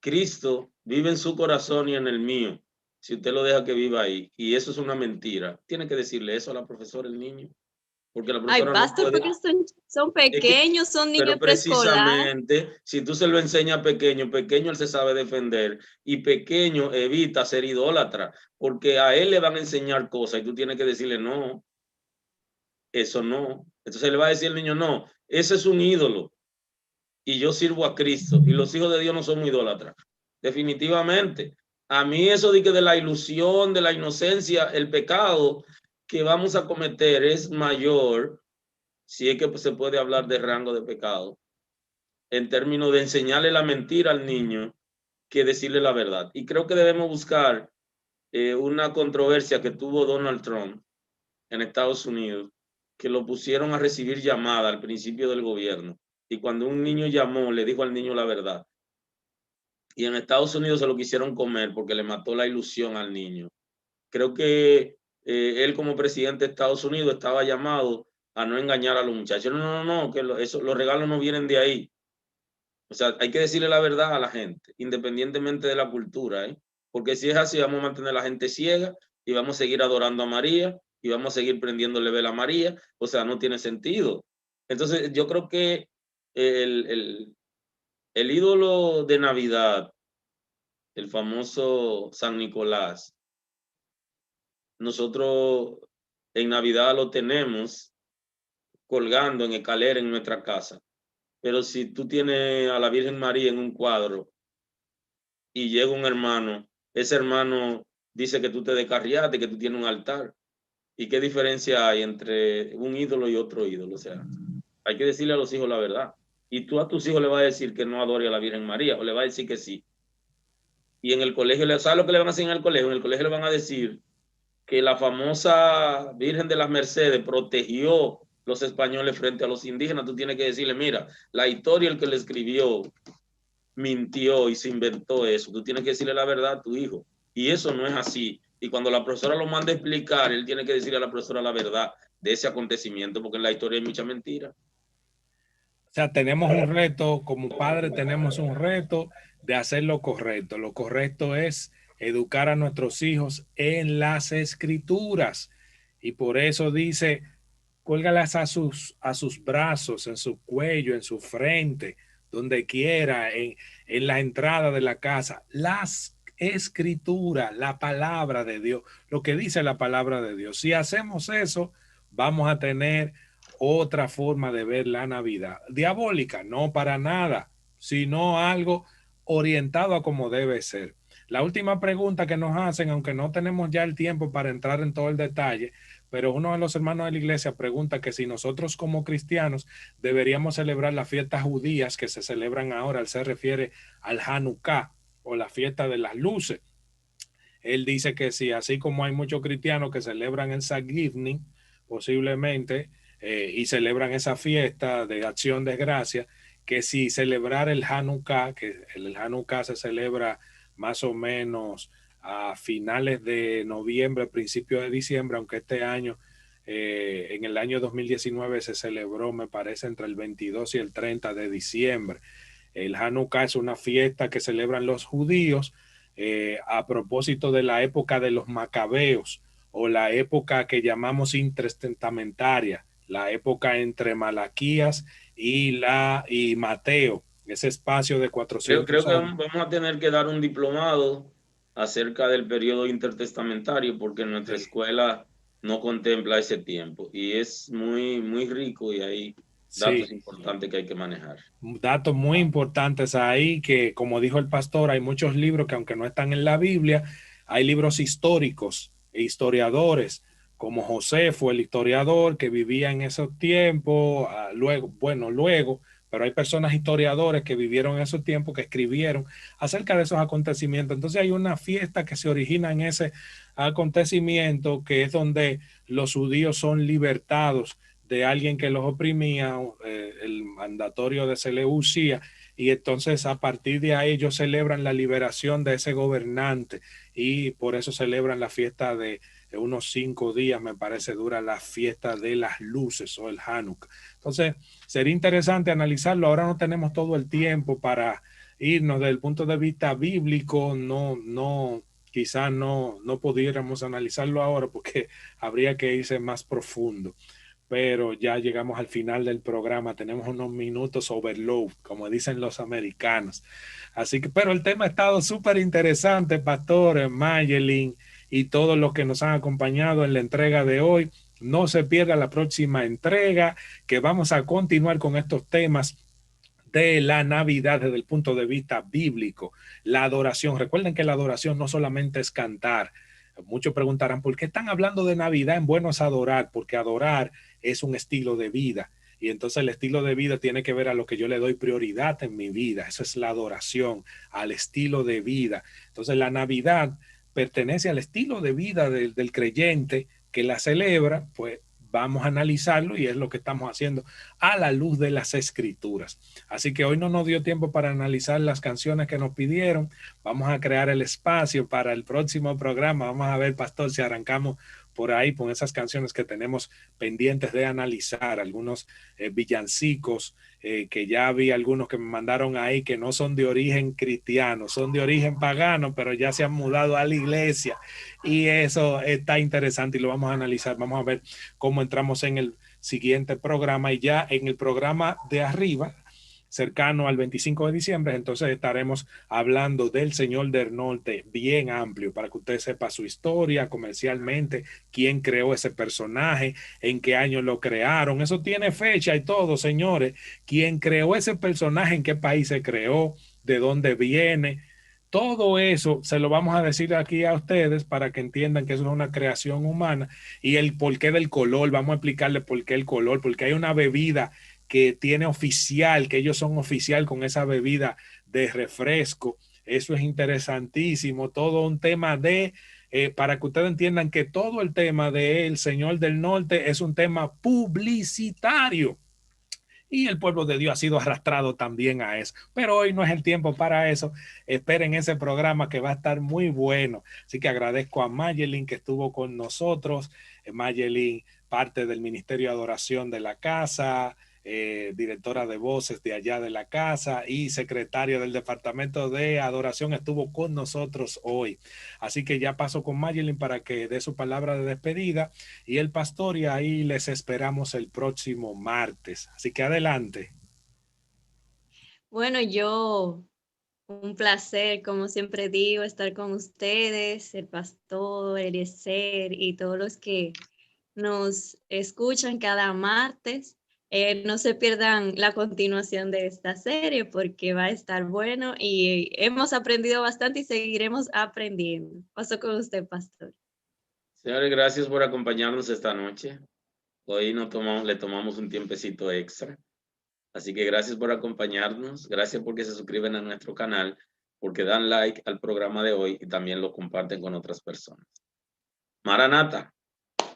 Cristo vive en su corazón y en el mío, si usted lo deja que viva ahí, y eso es una mentira. Tiene que decirle eso a la profesora, el niño, porque la profesora
pastor,
no puede...
porque son pequeños, son niños preescolar.
Precisamente, si tú se lo enseñas pequeño, pequeño él se sabe defender, y pequeño evita ser idólatra, porque a él le van a enseñar cosas, y tú tienes que decirle, no, eso no. Entonces le va a decir el niño, no, ese es un ídolo, y yo sirvo a Cristo, y los hijos de Dios no somos idólatras. Definitivamente. A mí eso de que de la ilusión, de la inocencia, el pecado que vamos a cometer es mayor, si es que se puede hablar de rango de pecado, en términos de enseñarle la mentira al niño que decirle la verdad. Y creo que debemos buscar una controversia que tuvo Donald Trump en Estados Unidos, que lo pusieron a recibir llamada al principio del gobierno. Y cuando un niño llamó, le dijo al niño la verdad. Y en Estados Unidos se lo quisieron comer porque le mató la ilusión al niño. Creo que él como presidente de Estados Unidos estaba llamado a no engañar a los muchachos. No, que los regalos no vienen de ahí. O sea, hay que decirle la verdad a la gente, independientemente de la cultura, ¿eh? Porque si es así, vamos a mantener a la gente ciega y vamos a seguir adorando a María y vamos a seguir prendiéndole vela a María. O sea, no tiene sentido. Entonces, yo creo que el ídolo de Navidad, el famoso San Nicolás, nosotros en Navidad lo tenemos colgando en escalera en nuestra casa. Pero si tú tienes a la Virgen María en un cuadro y llega un hermano, ese hermano dice que tú te descarriaste, que tú tienes un altar. ¿Y qué diferencia hay entre un ídolo y otro ídolo? O sea, hay que decirle a los hijos la verdad. Y tú a tus hijos le vas a decir que no adore a la Virgen María, o le vas a decir que sí. Y en el colegio, ¿sabes lo que le van a decir en el colegio? En el colegio le van a decir que la famosa Virgen de las Mercedes protegió los españoles frente a los indígenas. Tú tienes que decirle, mira, la historia, el que le escribió, mintió y se inventó eso. Tú tienes que decirle la verdad a tu hijo. Y eso no es así. Y cuando la profesora lo manda a explicar, él tiene que decirle a la profesora la verdad de ese acontecimiento, porque en la historia hay mucha mentira.
O sea, tenemos un reto, como padres tenemos un reto de hacer lo correcto. Lo correcto es educar a nuestros hijos en las escrituras. Y por eso dice, cuélgalas a sus brazos, en su cuello, en su frente, donde quiera, en la entrada de la casa. Las escrituras, la palabra de Dios, lo que dice la palabra de Dios. Si hacemos eso, vamos a tener otra forma de ver la Navidad. Diabólica, no para nada, sino algo orientado a como debe ser. La última pregunta que nos hacen, aunque no tenemos ya el tiempo para entrar en todo el detalle, pero uno de los hermanos de la iglesia pregunta que si nosotros como cristianos deberíamos celebrar las fiestas judías que se celebran ahora. Él se refiere al Hanukkah o la fiesta de las luces. Él dice que sí, así como hay muchos cristianos que celebran el Thanksgiving, posiblemente, y celebran esa fiesta de acción de gracia, que si celebrar el Hanukkah, que el Hanukkah se celebra más o menos a finales de noviembre, principios de diciembre, aunque este año En el año 2019 se celebró, me parece, entre el 22 y el 30 de diciembre. El Hanukkah es una fiesta que celebran los judíos a propósito de la época de los macabeos, o la época que llamamos intertestamentaria, la época entre Malaquías y Mateo, ese espacio de 400
Creo que
años.
vamos a tener que dar un diplomado acerca del periodo intertestamentario, porque nuestra escuela no contempla ese tiempo y es muy, muy rico, y hay datos importantes que hay que manejar.
Datos muy importantes ahí que, como dijo el pastor, hay muchos libros que, aunque no están en la Biblia, hay libros históricos e historiadores, como Josefo, el historiador que vivía en esos tiempos, luego, pero hay personas historiadores que vivieron en esos tiempos, que escribieron acerca de esos acontecimientos. Entonces hay una fiesta que se origina en ese acontecimiento, que es donde los judíos son libertados de alguien que los oprimía, el mandatorio de Seleucía, y entonces a partir de ahí ellos celebran la liberación de ese gobernante, y por eso celebran la fiesta de unos 5 días, me parece, dura la fiesta de las luces, o el Hanukkah. Entonces sería interesante analizarlo. Ahora no tenemos todo el tiempo para irnos desde el punto de vista bíblico, quizás no pudiéramos analizarlo ahora porque habría que irse más profundo. Pero ya llegamos al final del programa, tenemos unos minutos overload, como dicen los americanos. Así que, pero el tema ha estado súper interesante, Pastor, Mayelin y todos los que nos han acompañado en la entrega de hoy. No se pierda la próxima entrega, que vamos a continuar con estos temas de la Navidad desde el punto de vista bíblico. La adoración, recuerden que la adoración no solamente es cantar. Muchos preguntarán, ¿por qué están hablando de Navidad en Buenos Adorar? Porque adorar es un estilo de vida, y entonces el estilo de vida tiene que ver a lo que yo le doy prioridad en mi vida. Eso es la adoración, al estilo de vida. Entonces la Navidad pertenece al estilo de vida del creyente que la celebra. Pues vamos a analizarlo, y es lo que estamos haciendo a la luz de las Escrituras. Así que hoy no nos dio tiempo para analizar las canciones que nos pidieron. Vamos a crear el espacio para el próximo programa. Vamos a ver, Pastor, si arrancamos por ahí con esas canciones que tenemos pendientes de analizar, algunos villancicos, que ya vi algunos que me mandaron ahí que no son de origen cristiano, son de origen pagano, pero ya se han mudado a la iglesia, y eso está interesante y lo vamos a analizar. Vamos a ver cómo entramos en el siguiente programa, y ya en el programa de arriba, cercano al 25 de diciembre, entonces estaremos hablando del Señor del Norte bien amplio, para que usted sepa su historia comercialmente, quién creó ese personaje, en qué año lo crearon. Eso tiene fecha y todo, señores. Quién creó ese personaje, en qué país se creó, de dónde viene. Todo eso se lo vamos a decir aquí a ustedes para que entiendan que eso es una creación humana, y el porqué del color. Vamos a explicarle por qué el color, porque hay una bebida que tiene oficial, que ellos son oficial con esa bebida de refresco. Eso es interesantísimo, todo un tema para que ustedes entiendan que todo el tema del Señor del Norte es un tema publicitario, y el pueblo de Dios ha sido arrastrado también a eso. Pero hoy no es el tiempo para eso. Esperen ese programa, que va a estar muy bueno. Así que agradezco a Mayelin, que estuvo con nosotros. Mayelin, parte del Ministerio de Adoración de la Casa, directora de voces de allá de la casa y secretaria del Departamento de Adoración, estuvo con nosotros hoy. Así que ya paso con Mayelin para que dé su palabra de despedida, y el pastor, y ahí les esperamos el próximo martes. Así que adelante.
Bueno, un placer, como siempre digo, estar con ustedes, el pastor, Eliezer y todos los que nos escuchan cada martes. No se pierdan la continuación de esta serie, porque va a estar bueno y hemos aprendido bastante y seguiremos aprendiendo. Paso con usted, pastor.
Señores, gracias por acompañarnos esta noche. Hoy le tomamos un tiempecito extra. Así que gracias por acompañarnos. Gracias porque se suscriben a nuestro canal, porque dan like al programa de hoy y también lo comparten con otras personas. Maranata,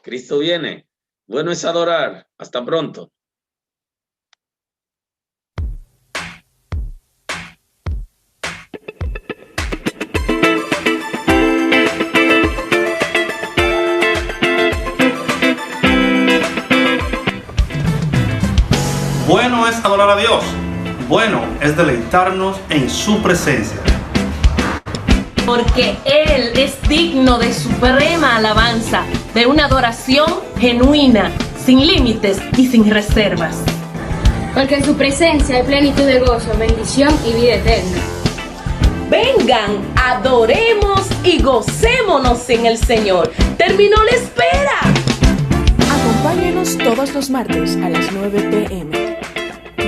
Cristo viene. Bueno es adorar. Hasta pronto.
Bueno es deleitarnos en su presencia.
Porque Él es digno de suprema alabanza, de una adoración genuina, sin límites y sin reservas.
Porque en su presencia hay plenitud de gozo, bendición y vida eterna.
Vengan, adoremos y gocémonos en el Señor. Terminó la espera.
Acompáñenos todos los martes a las 9 p.m.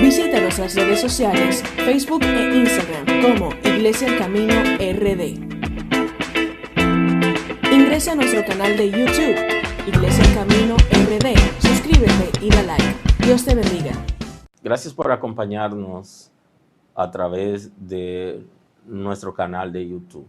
Visita nuestras redes sociales, Facebook e Instagram como Iglesia El Camino RD. Ingresa a nuestro canal de YouTube, Iglesia El Camino RD. Suscríbete y da like. Dios te bendiga.
Gracias por acompañarnos a través de nuestro canal de YouTube.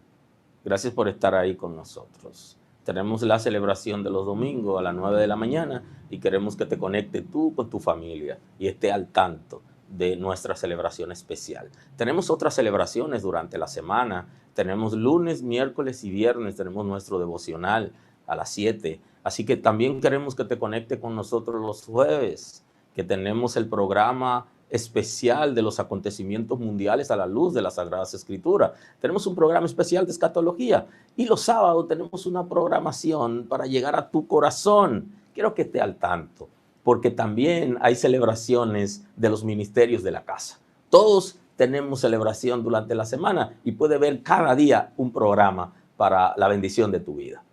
Gracias por estar ahí con nosotros. Tenemos la celebración de los domingos a las 9 de la mañana y queremos que te conectes tú con tu familia y esté al tanto de nuestra celebración especial. Tenemos otras celebraciones durante la semana. Tenemos lunes, miércoles y viernes. Tenemos nuestro devocional a las 7. Así que también queremos que te conectes con nosotros los jueves, que tenemos el programa especial de los acontecimientos mundiales a la luz de las Sagradas Escrituras. Tenemos un programa especial de escatología y los sábados tenemos una programación para llegar a tu corazón. Quiero que esté al tanto, porque también hay celebraciones de los ministerios de la casa. Todos tenemos celebración durante la semana y puede ver cada día un programa para la bendición de tu vida.